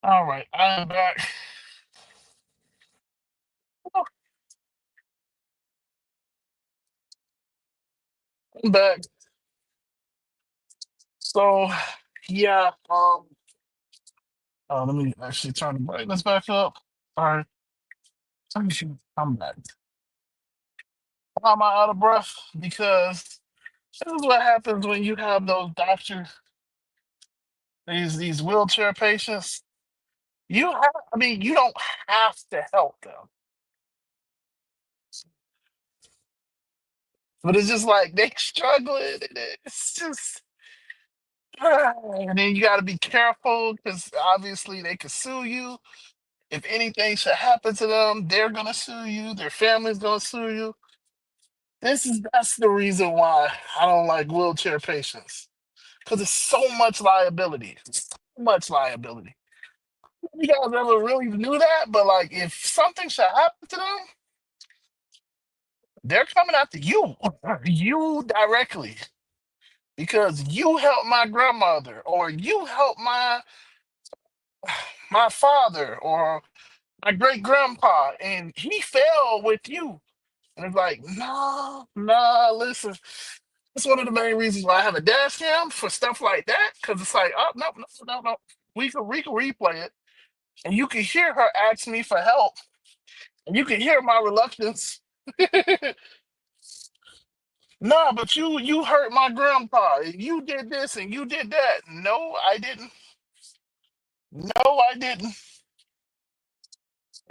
All right, I am back. I'm back. So, yeah. Let me actually turn the brightness back up. All right, I'm back. Why am I out of breath? Because this is what happens when you have those doctors, these wheelchair patients. You have, I mean, you don't have to help them, but it's just like they struggling, and it's just. And then you got to be careful because obviously they could sue you. If anything should happen to them, they're gonna sue you. Their family's gonna sue you. That's the reason why I don't like wheelchair patients because it's so much liability. So much liability. You guys ever really knew that? But like, if something should happen to them, they're coming after you, you directly, because you helped my grandmother, or you helped my father, or my great grandpa, and he fell with you. And it's like, no, no, listen. That's one of the main reasons why I have a dash cam for stuff like that. Cause it's like, oh no, no, no, no. We can replay it. And you can hear her ask me for help. And you can hear my reluctance. Nah, but you hurt my grandpa. You did this and you did that. No, I didn't. No, I didn't.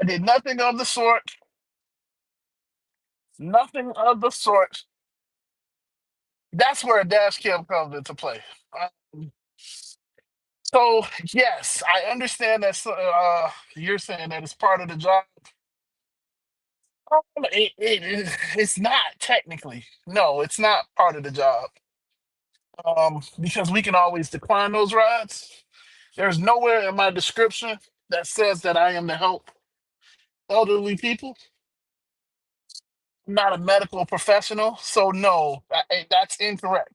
I did nothing of the sort. Nothing of the sort. That's where a dash cam comes into play. Um, So yes, I understand that. You're saying that it's part of the job. It's not technically. No, it's not part of the job. Because we can always decline those rides. There's nowhere in my description that says that I am to help elderly people. I'm not a medical professional, so no, that's incorrect.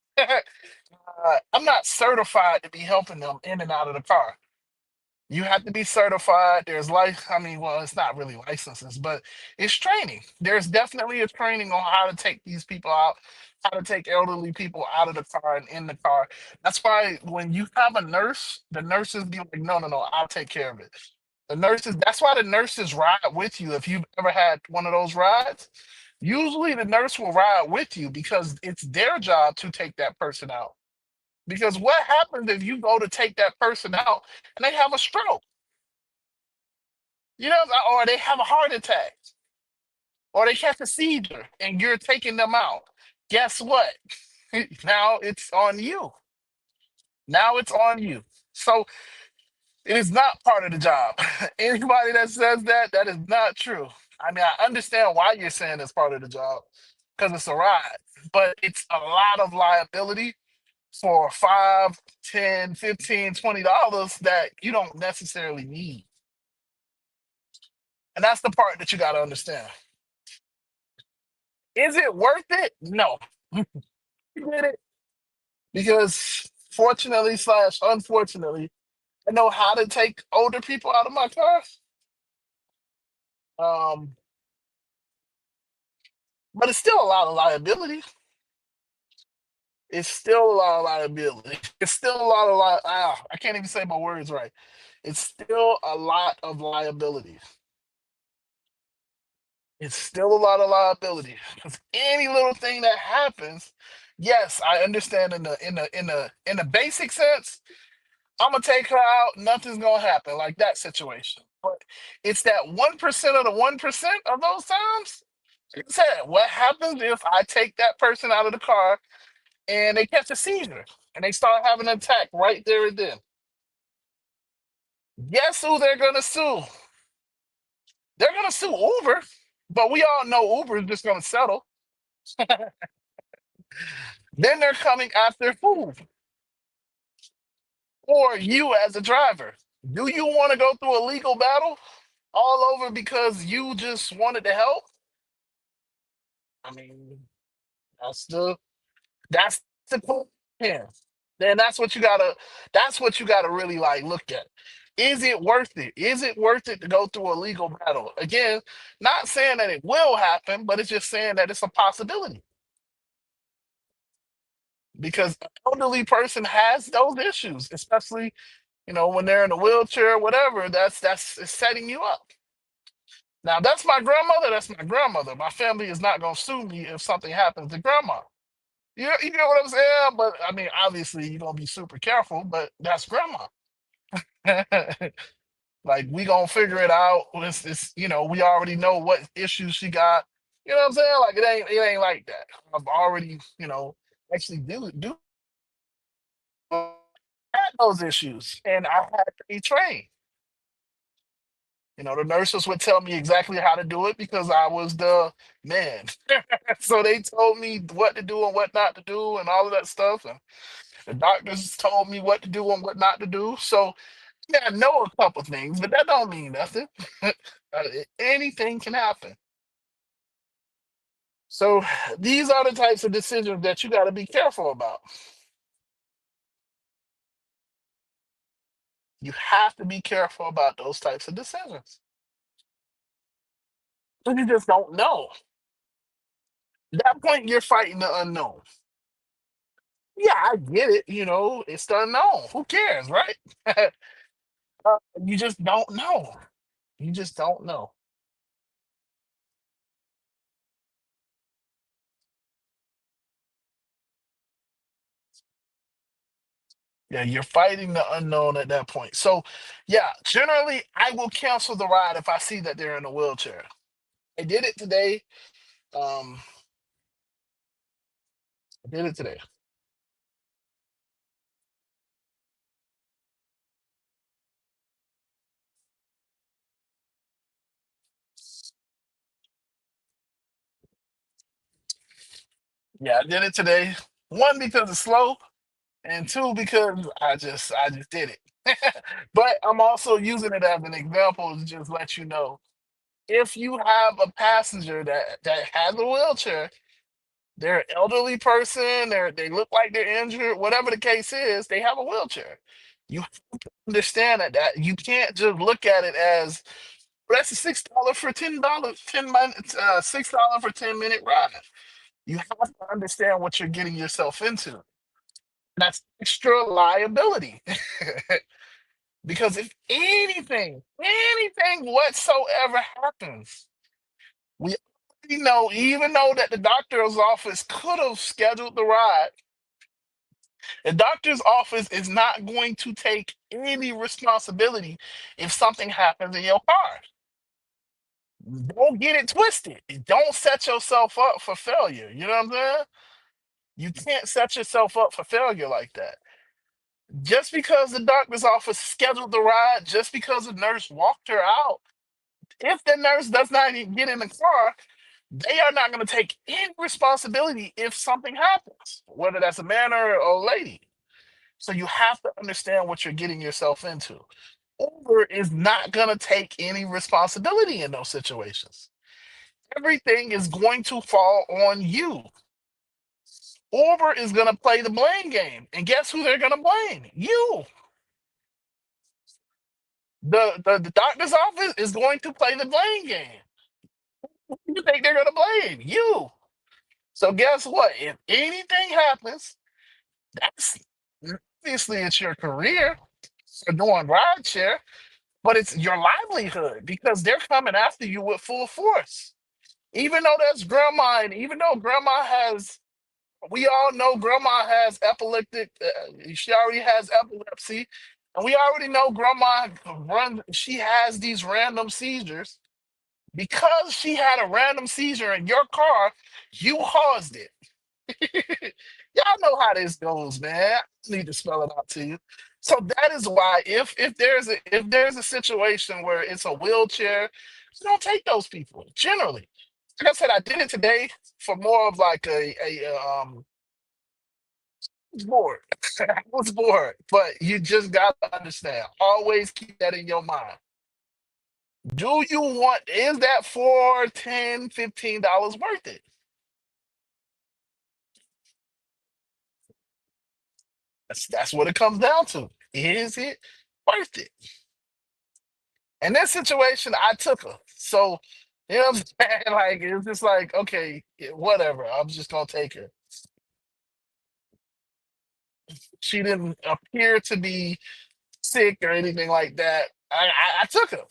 I'm not certified to be helping them in and out of the car. You have to be certified. There's I mean, well, it's not really licenses, but it's training. There's definitely a training on how to take these people out, how to take elderly people out of the car and in the car. That's why when you have a nurse, the nurses be like, no, no, no, I'll take care of it. The nurses, that's why the nurses ride with you. If you've ever had one of those rides, usually the nurse will ride with you because it's their job to take that person out. Because what happens if you go to take that person out and they have a stroke? You know, or they have a heart attack, or they catch a seizure, and you're taking them out. Guess what? Now it's on you. Now it's on you. So it is not part of the job. Anybody that says that, that is not true. I mean, I understand why you're saying it's part of the job because it's a ride, but it's a lot of liability for 5, 10, 15, $20 that you don't necessarily need. And that's the part that you got to understand. Is it worth it? No. You get it? Because fortunately slash unfortunately, I know how to take older people out of my car. Um, but it's still a lot of liability. It's still a lot of liability. It's still a lot of I can't even say my words right. It's still a lot of liability. It's still a lot of liability because any little thing that happens, yes, I understand in the basic sense. I'm gonna take her out. Nothing's gonna happen like that situation. But it's that 1% of the 1% of those times. Like I said, what happens if I take that person out of the car and they catch a seizure and they start having an attack right there and then? Guess who they're gonna sue? They're gonna sue Uber, but we all know Uber is just gonna settle. Then they're coming after who? Or you as a driver. Do you want to go through a legal battle all over because you just wanted to help? I mean, that's the that's the point. Yeah. Then that's what you gotta really like look at. Is it worth it? Is it worth it to go through a legal battle? Again, not saying that it will happen, but it's just saying that it's a possibility because an elderly person has those issues, especially when they're in a wheelchair or whatever. That's it's setting you up. Now, that's my grandmother. That's my grandmother. My family is not going to sue me if something happens to grandma. You know what I'm saying? But I mean, obviously, you're going to be super careful, but that's grandma. Like, we going to figure it out. We already know what issues she got. You know what I'm saying? Like, it ain't like that. I've already, actually do had those issues, and I had to be trained. The nurses would tell me exactly how to do it because I was the man. So they told me what to do and what not to do and all of that stuff. And the doctors told me what to do and what not to do. So yeah, I know a couple things, but that don't mean nothing. Anything can happen. So these are the types of decisions that you got to be careful about. You have to be careful about those types of decisions. Because you just don't know. At that point, you're fighting the unknown. Yeah, I get it. It's the unknown. Who cares, right? You just don't know. You just don't know. Yeah, you're fighting the unknown at that point. So, yeah, generally, I will cancel the ride if I see that they're in a wheelchair. I did it today. Um, I did it today. Yeah, I did it today. One, because it's slow, and two, because I just did it. But I'm also using it as an example to just let you know if you have a passenger that has a wheelchair, they're an elderly person, they look like they're injured, whatever the case is, they have a wheelchair. You understand that you can't just look at it as, "Well, that's a $6 for $10, 10 minutes, $6 for 10-minute ride." You have to understand what you're getting yourself into. That's extra liability. Because if anything whatsoever happens, we already know, even though that the doctor's office could have scheduled the ride, the doctor's office is not going to take any responsibility if something happens in your car. Don't get it twisted. Don't set yourself up for failure. You know what I'm saying? You can't set yourself up for failure like that. Just because the doctor's office scheduled the ride, just because the nurse walked her out, if the nurse does not even get in the car, they are not going to take any responsibility if something happens, whether that's a man or a lady. So you have to understand what you're getting yourself into. Uber is not going to take any responsibility in those situations. Everything is going to fall on you. Uber is going to play the blame game. And guess who they're going to blame? You. The doctor's office is going to play the blame game. Who do you think they're going to blame? You. So guess what? If anything happens, that's obviously it's your career for doing rideshare, but it's your livelihood because they're coming after you with full force. Even though that's grandma, and even though grandma has, we all know grandma has epileptic, she already has epilepsy, and we already know grandma she has these random seizures. Because she had a random seizure in your car, you caused it. Y'all know how this goes, man. I need to spell it out to you. So that is why if there's a situation where it's a wheelchair, you don't take those people generally. Like I said, I did it today for more of like I was bored. I was bored, but you just gotta understand. Always keep that in your mind. Do you want? Is that for 10, $15 worth it? That's what it comes down to. Is it worth it? In this situation, I took her. So, you know what I'm saying? Like, it's just like, okay, whatever. I'm just gonna take her. She didn't appear to be sick or anything like that. I took her.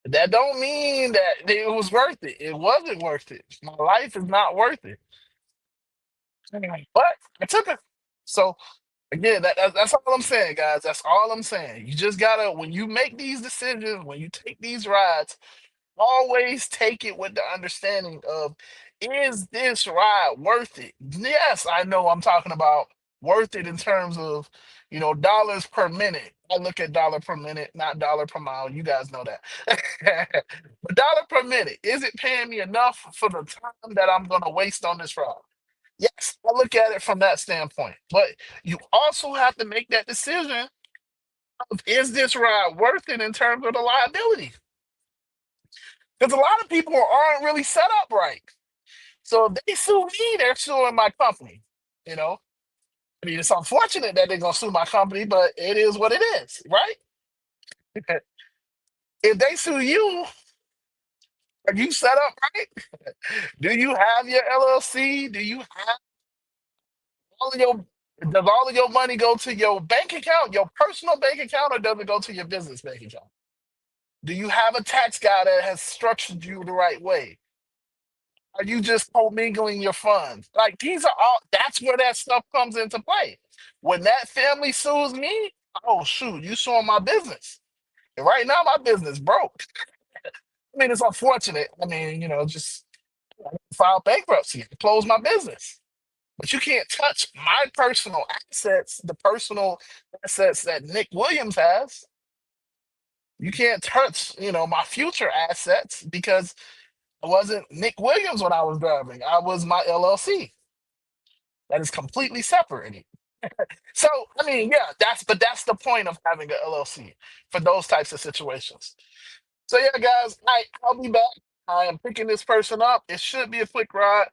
That don't mean that it was worth it. It wasn't worth it. My life is not worth it. But I took her. So again, that's all I'm saying, guys. That's all I'm saying. You just gotta, when you make these decisions, when you take these rides, always take it with the understanding of, is this ride worth it? Yes, I know I'm talking about worth it in terms of, dollars per minute. I look at dollar per minute, not dollar per mile. You guys know that. But dollar per minute, is it paying me enough for the time that I'm going to waste on this ride? Yes, I look at it from that standpoint. But you also have to make that decision of, is this ride worth it in terms of the liability? Because a lot of people aren't really set up right. So if they sue me, they're suing my company. You know, I mean, it's unfortunate that they're gonna sue my company, but it is what it is, right? If they sue you, are you set up right? Do you have your LLC? Do you have all of your does all of your money go to your bank account, your personal bank account, or does it go to your business bank account? Do you have a tax guy that has structured you the right way? Are you just commingling your funds? Like, these are all, that's where that stuff comes into play. When that family sues me, oh shoot, you suing my business. And right now my business broke. I mean, it's unfortunate. I mean, just file bankruptcy, close my business. But you can't touch my personal assets, the personal assets that Nick Williams has. You can't touch, my future assets because I wasn't Nick Williams when I was driving. I was my LLC. That is completely separated. So, I mean, yeah, that's the point of having an LLC for those types of situations. So yeah, guys, I'll be back. I am picking this person up. It should be a quick ride,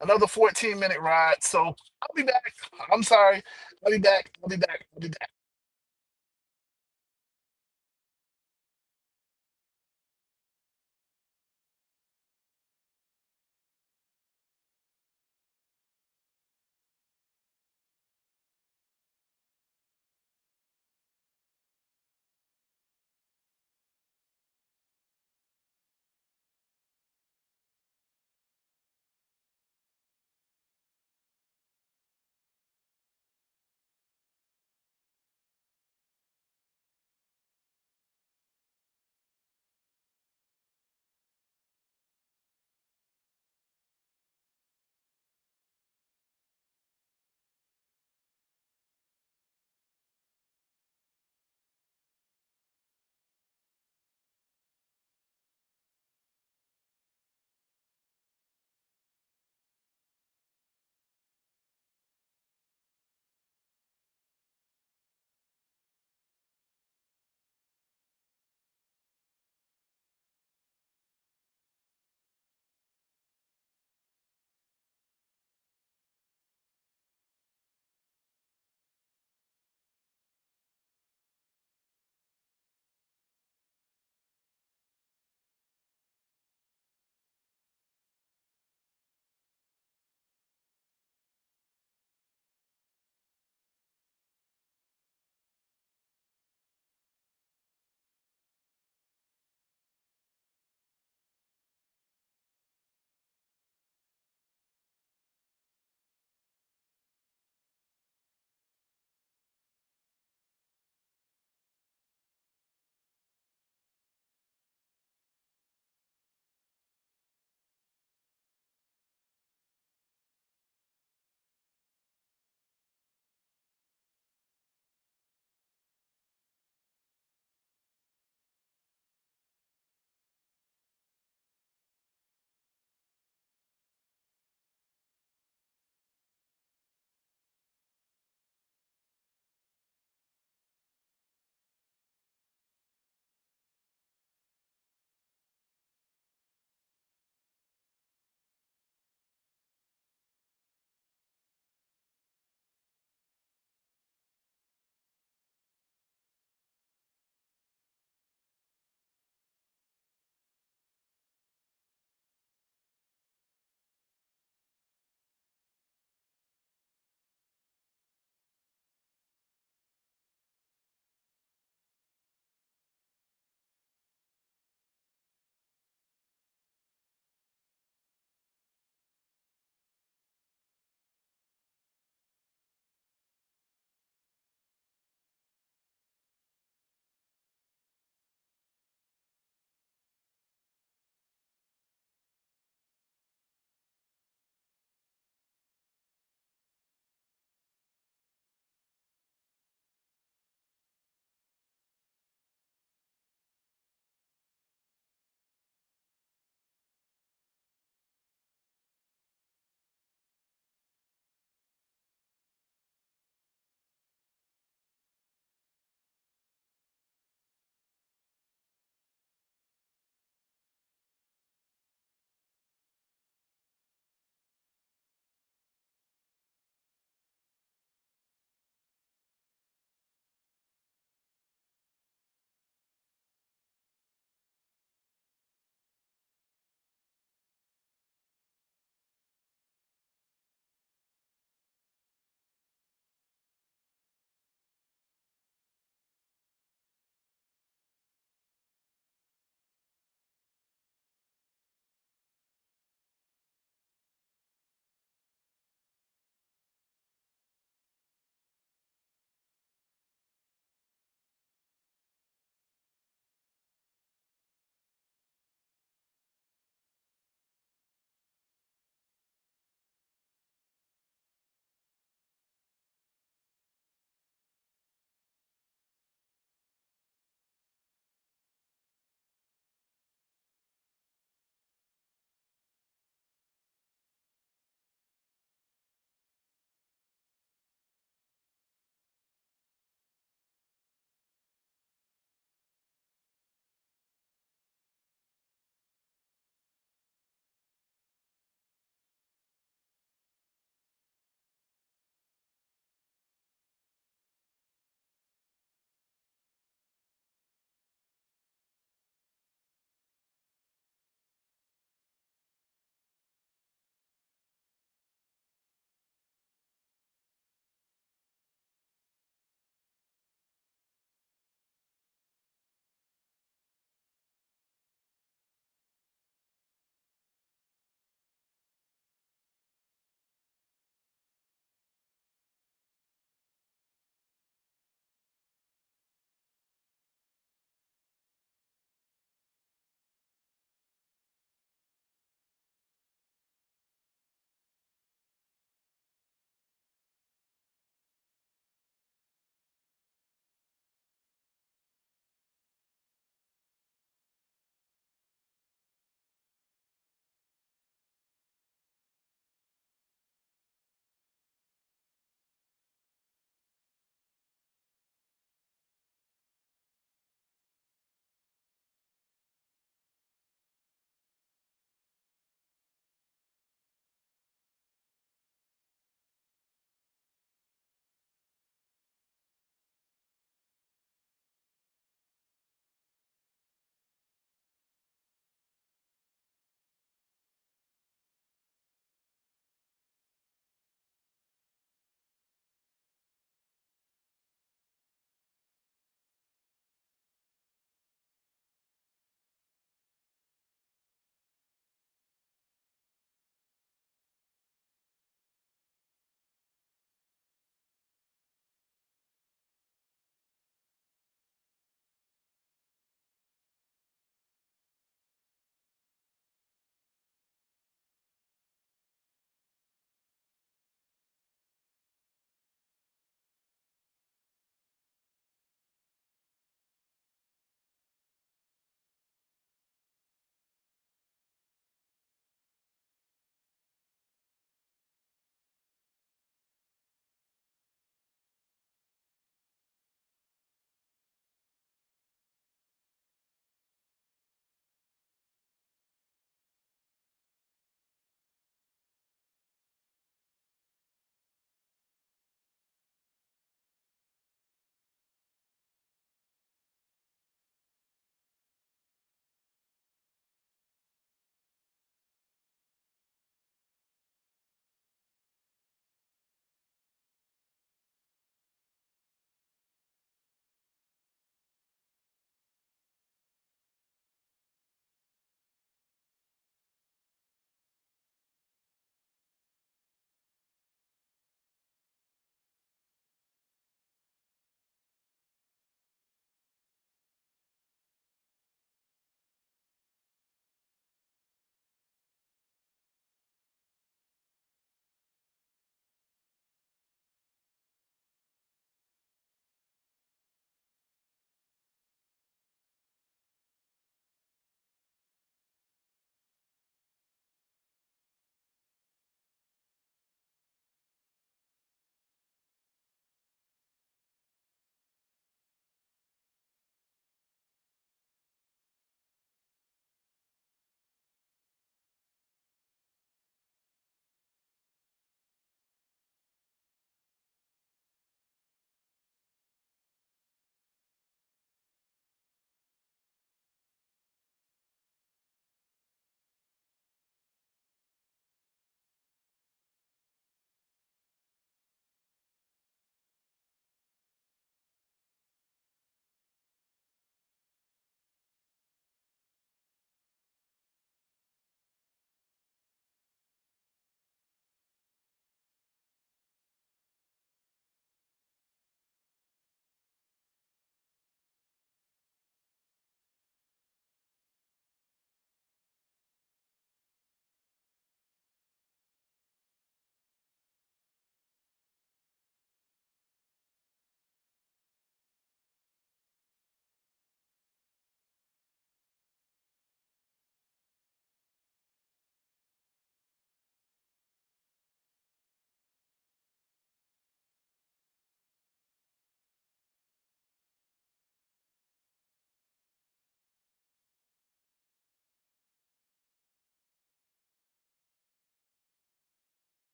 another 14-minute ride. So I'll be back. I'm sorry. I'll be back. I'll be back. I'll be back.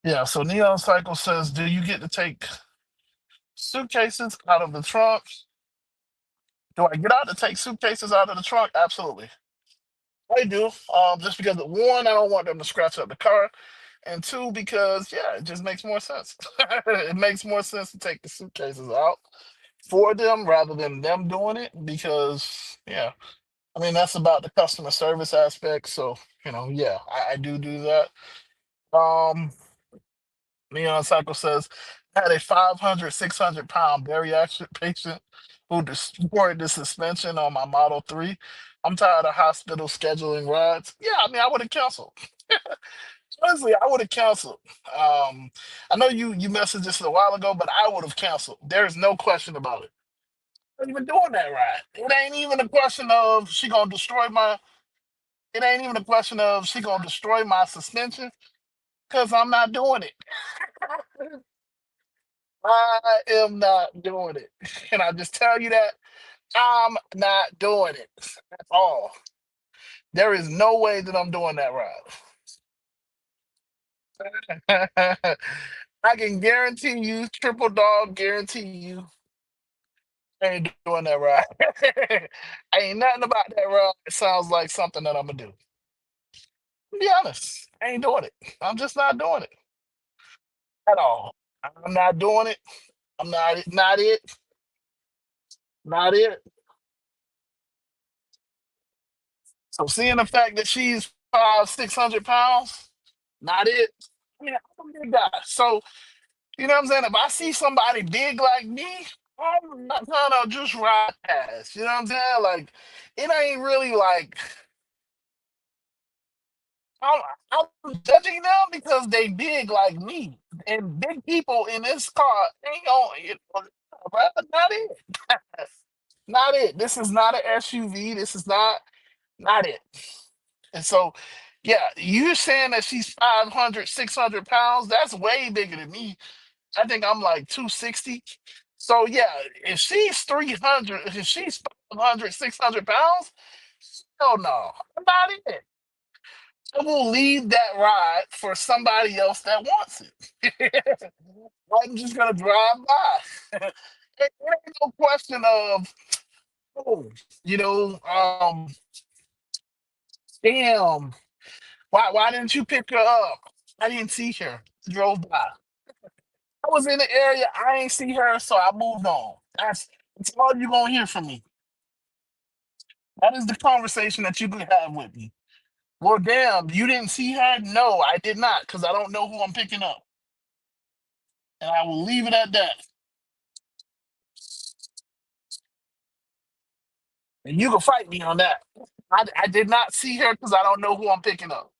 Yeah, so Neon Cycle says, do you get to take suitcases out of the trunk? Do I get out to take suitcases out of the trunk? Absolutely. I do. Just because one, I don't want them to scratch up the car. And two, because yeah, it just makes more sense. It makes more sense to take the suitcases out for them rather than them doing it because yeah, I mean that's about the customer service aspect. So, yeah, I do that. Um Neon Cycle says, I had a 500, 600 pound bariatric patient who destroyed the suspension on my Model 3. I'm tired of hospital scheduling rides. Yeah, I mean, I would have canceled. Honestly, I would have canceled. I know you messaged this a while ago, but I would have canceled. There's no question about it. I'm not even doing that ride. It ain't even a question of she gonna destroy my. It ain't even a question of she gonna destroy my suspension because I'm not doing it. I am not doing it. Can I just tell you that? I'm not doing it at all. There is no way that I'm doing that ride. I can guarantee you, triple dog guarantee you, I ain't doing that ride. Ain't nothing about that ride. It sounds like something that I'm gonna do. To be honest, I ain't doing it. I'm just not doing it at all. I'm not doing it. I'm not it. Not it. So seeing the fact that she's 500, 600 pounds, not it. Yeah, I'm a big guy. So you know what I'm saying? If I see somebody big like me, I'm not gonna just ride past. You know what I'm saying? Like it ain't really like I'm, I'm judging them because they big like me. And big people in this car ain't gonna, bruh, not it. Not it. This is not an SUV. This is not it. And so, yeah, you're saying that she's 500, 600 pounds. That's way bigger than me. I think I'm like 260. So, yeah, if she's 300, if she's 500, 600 pounds, hell no. I'm not in it. I will leave that ride for somebody else that wants it. I'm just going to drive by. It ain't no question of, oh, you know, damn. Why didn't you pick her up? I didn't see her. Drove by. I was in the area. I ain't see her, so I moved on. That's all you're gonna hear from me. That is the conversation that you can have with me. Well, damn, you didn't see her? No, I did not, because I don't know who I'm picking up. And I will leave it at that. And you can fight me on that. I did not see her because I don't know who I'm picking up.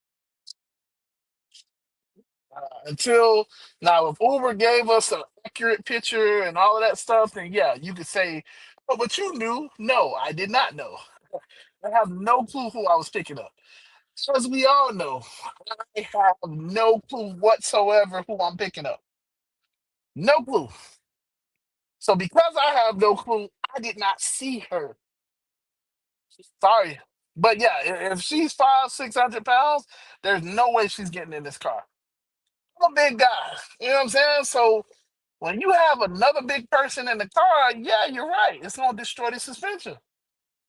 Until now, if Uber gave us an accurate picture and all of that stuff, then yeah, you could say, "Oh, but you knew." No, I did not know. I have no clue who I was picking up. As we all know, I have no clue whatsoever who I'm picking up. No clue. So because I have no clue, I did not see her. Sorry, but yeah, if she's 500, 600 pounds, there's no way she's getting in this car. I'm a big guy. You know what I'm saying? So when you have another big person in the car, yeah, you're right. It's gonna destroy the suspension.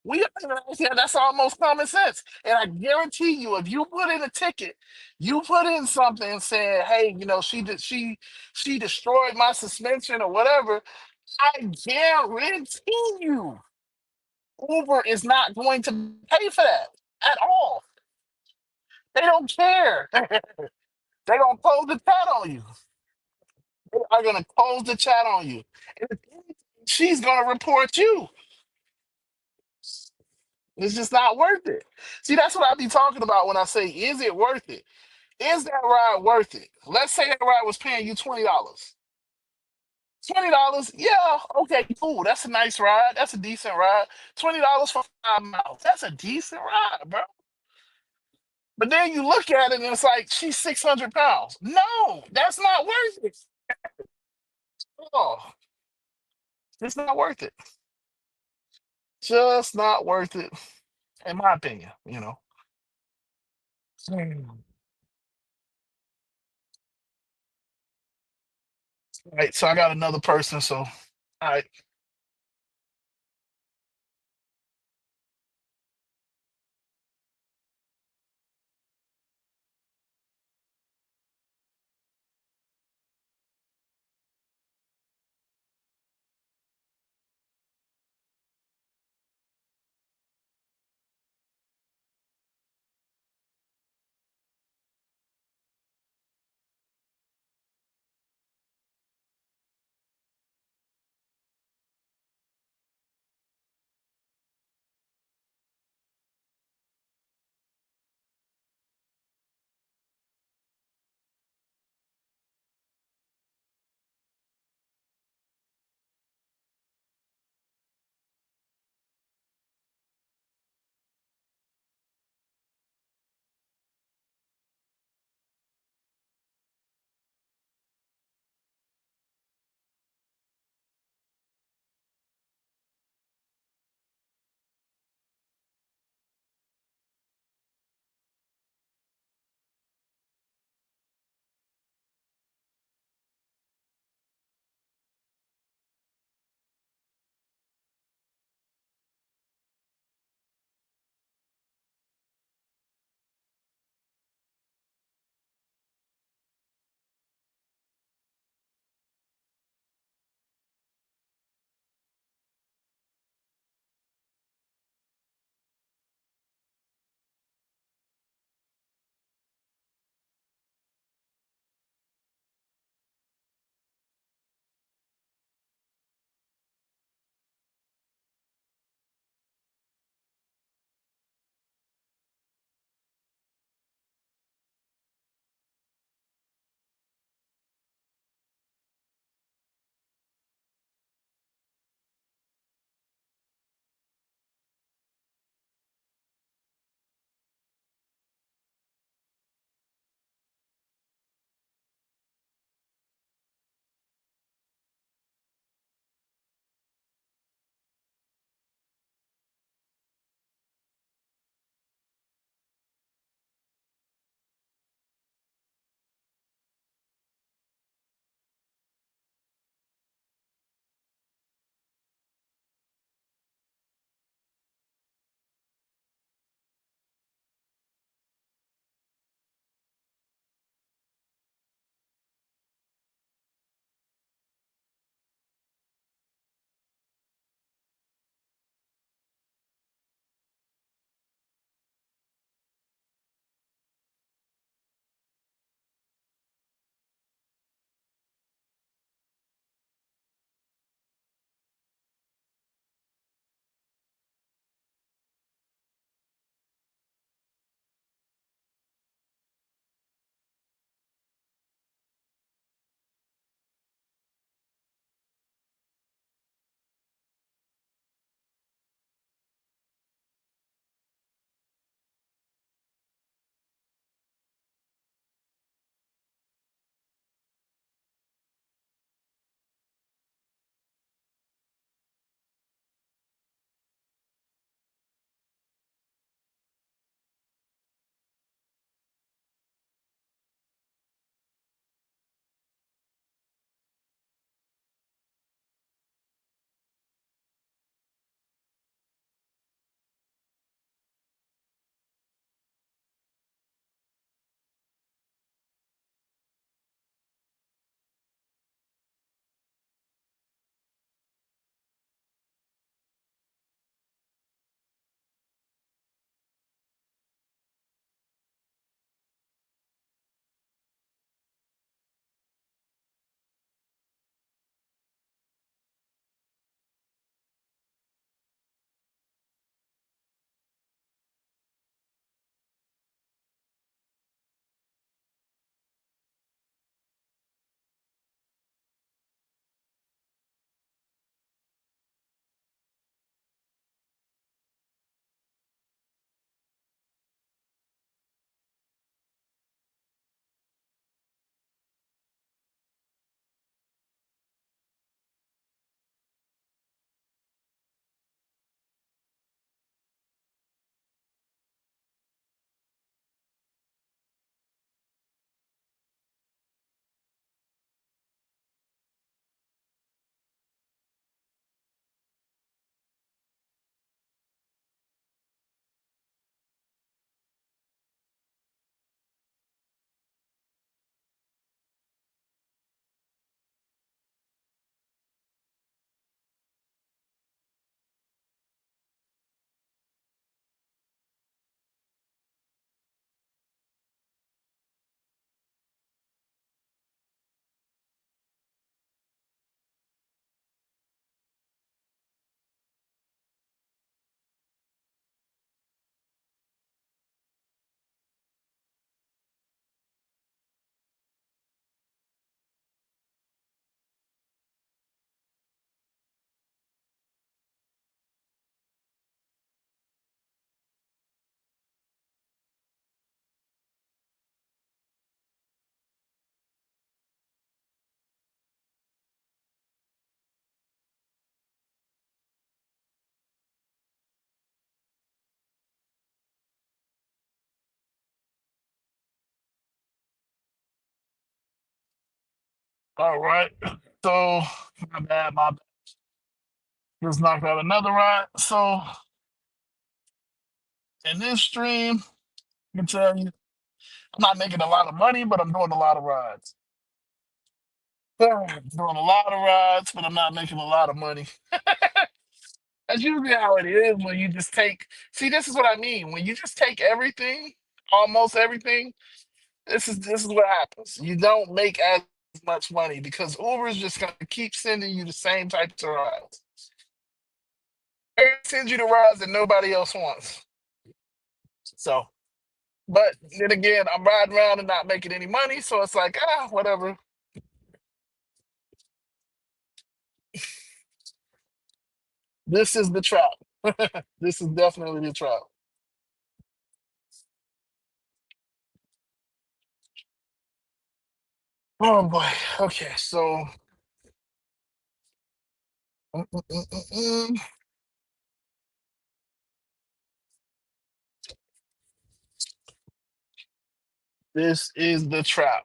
Yeah, that's almost common sense. And I guarantee you, if you put in a ticket, you put in something saying, "Hey, she destroyed my suspension or whatever." I guarantee you, Uber is not going to pay for that at all. They don't care. They're gonna close the chat on you. They are gonna close the chat on you. And if anything, she's gonna report you. It's just not worth it. See, that's what I be talking about when I say, is it worth it? Is that ride worth it? Let's say that ride was paying you $20. $20, yeah, okay, cool. That's a nice ride. That's a decent ride. $20 for 5 miles. That's a decent ride, bro. But then you look at it and it's like she's 600 pounds. No, that's not worth it. Oh, it's not worth it. Just not worth it, in my opinion. Hmm. All right, so I got another person. So, all right. All right. So my bad, my bad. Just knocked out another ride. So in this stream, I can tell you, I'm not making a lot of money, but I'm doing a lot of rides. Doing a lot of rides, but I'm not making a lot of money. That's usually how it is when you just take. See, this is what I mean. When you just take everything, almost everything, this is what happens. You don't make as much money because Uber is just gonna keep sending you the same types of rides. They send you the rides that nobody else wants. So, but then again, I'm riding around and not making any money, so it's like whatever. This is the trap. This is definitely the trap. Oh boy. Okay, so mm, mm, mm, mm, mm. This is the trap.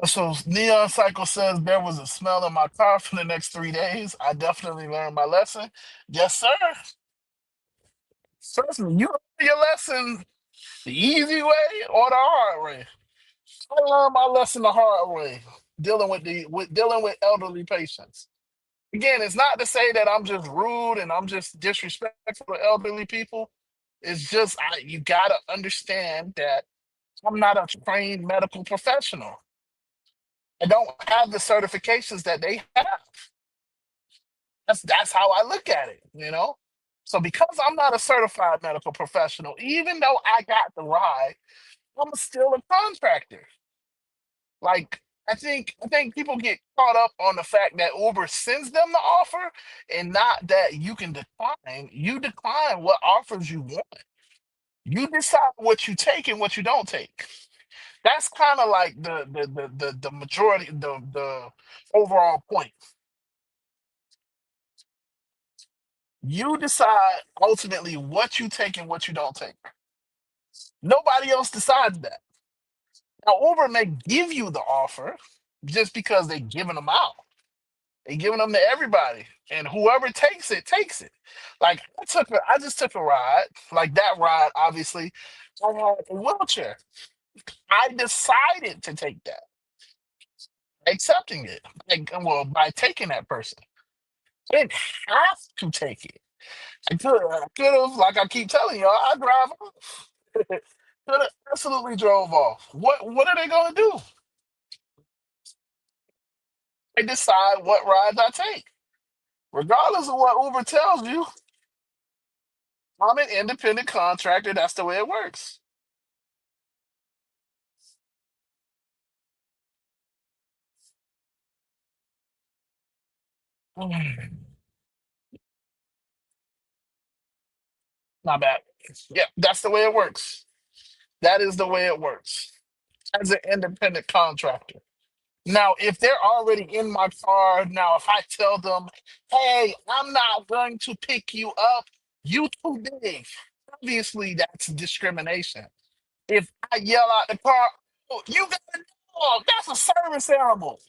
So Neon Cycle says there was a smell in my car for the next 3 days. I definitely learned my lesson. Yes, sir. Trust me, you learn your lesson the easy way or the hard way. I learned my lesson the hard way, dealing with elderly patients. Again, it's not to say that I'm just rude and I'm just disrespectful to elderly people. It's just you gotta understand that I'm not a trained medical professional. I don't have the certifications that they have. That's how I look at it, you know. So because I'm not a certified medical professional, even though I got the ride, I'm still a contractor. Like I think people get caught up on the fact that Uber sends them the offer and not that you can decline. You decline what offers you want. You decide what you take and what you don't take. That's kind of like the majority the overall point. You decide ultimately what you take and what you don't take. Nobody else decides that. Now Uber may give you the offer just because they're giving them out. They giving them to everybody, and whoever takes it takes it. Like I just took a ride. Like that ride, obviously, I had a wheelchair. I decided to take that, accepting it. Like, well, by taking that person, I didn't have to take it. I could have, like I keep telling y'all, I drive off. Could have absolutely drove off. What are they gonna do? They decide what rides I take. Regardless of what Uber tells you, I'm an independent contractor. That's the way it works. Not bad. Yeah, that's the way it works. That is the way it works as an independent contractor. Now, if they're already in my car, now if I tell them, hey, I'm not going to pick you up, you too big. Obviously, that's discrimination. If I yell out the car, oh, you got a dog, that's a service animal.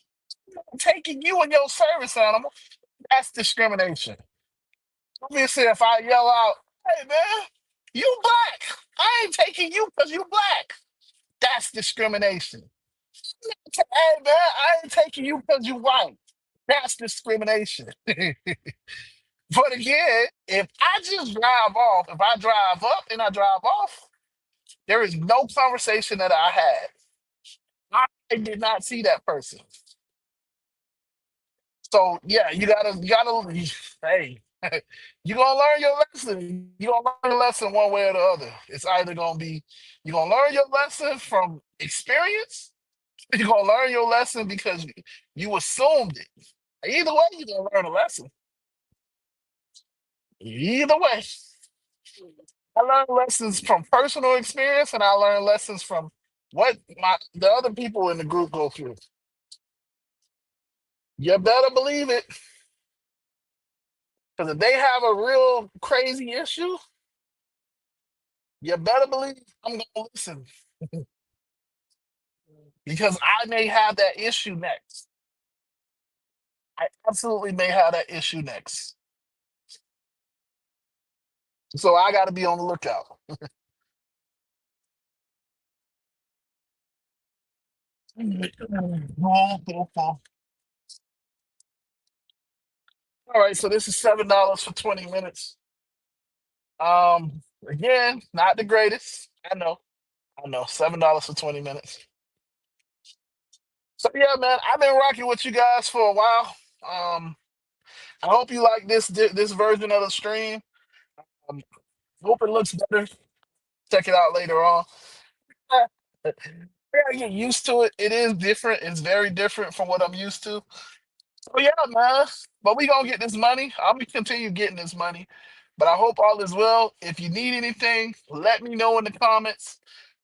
I'm taking you and your service animal, that's discrimination. Obviously, if I yell out, hey man, you black. I ain't taking you because you black. That's discrimination. Hey man, I ain't taking you because you white. That's discrimination. But again, if I just drive off, if I drive up and I drive off, there is no conversation that I had. I did not see that person. So yeah, hey, you gonna learn your lesson. You gonna learn your lesson one way or the other. It's either gonna be you gonna learn your lesson from experience, you're gonna learn your lesson because you assumed it. Either way, you're gonna learn a lesson. Either way. I learned lessons from personal experience and I learned lessons from what the other people in the group go through. You better believe it. Because if they have a real crazy issue, you better believe I'm gonna listen. because I may have that issue next. I absolutely may have that issue next. So I got to be on the lookout. All right, so this is $7 for 20 minutes. Again, not the greatest. I know. $7 for 20 minutes. So yeah, man, I've been rocking with you guys for a while. Um, I hope you like this version of the stream. Um, Hope it looks better. Check it out later on. I gotta get used to it. It is different. It's very different from what I'm used to. So yeah, man. But we gonna get this money. I'm gonna continue getting this money. But I hope all is well. If you need anything, let me know in the comments.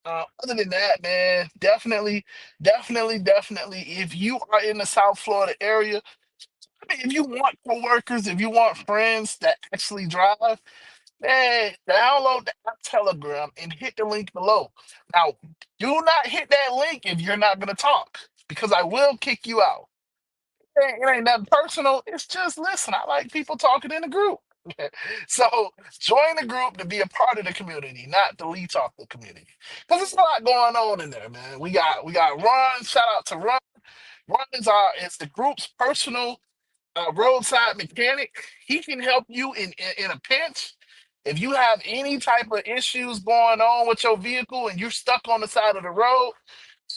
Other than that, man, definitely, if you are in the South Florida area, I mean, if you want coworkers, if you want friends that actually drive, man, download the app Telegram and hit the link below. Now, do not hit that link if you're not gonna talk, because I will kick you out. It ain't nothing personal. It's just listen. I like people talking in the group. So join the group to be a part of the community, not to leech off the community. Because there's a lot going on in there, man. We got Ron. Shout out to Ron. Ron is the group's personal roadside mechanic. He can help you in a pinch. If you have any type of issues going on with your vehicle and you're stuck on the side of the road,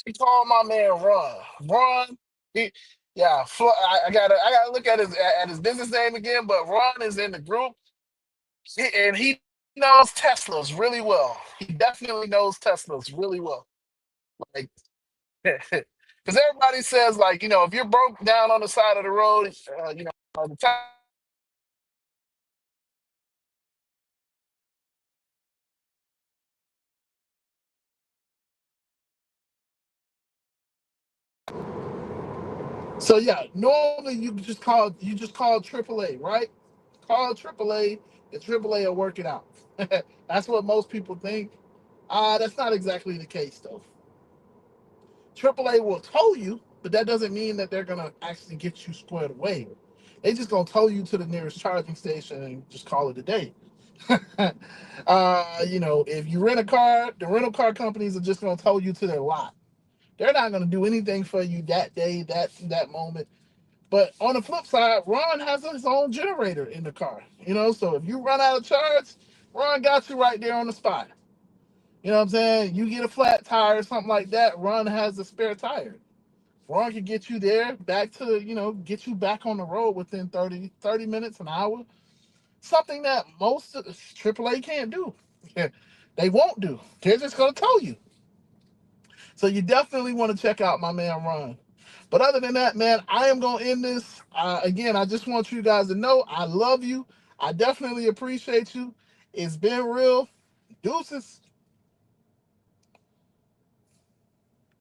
he called my man Ron. Ron, he, yeah, I gotta look at his business name again, but Ron is in the group, and he knows Teslas really well. He definitely knows Teslas really well. Like, because everybody says like, if you're broke down on the side of the road, the time. So yeah, normally you just call AAA, right? Call AAA, and AAA will work it out. That's what most people think. That's not exactly the case though. AAA will tow you, but that doesn't mean that they're gonna actually get you squared away. They just gonna tow you to the nearest charging station and just call it a day. If you rent a car, the rental car companies are just gonna tow you to their lot. They're not gonna do anything for you that day, that moment. But on the flip side, Ron has his own generator in the car. So if you run out of charge, Ron got you right there on the spot. You know what I'm saying? You get a flat tire or something like that, Ron has a spare tire. Ron can get you there, back to, get you back on the road within 30 minutes, an hour. Something that most of the AAA can't do. They won't do. They're just going to tell you. So you definitely want to check out my man Ron. But other than that, man, I am going to end this. Again, I just want you guys to know I love you. I definitely appreciate you. It's been real. Deuces.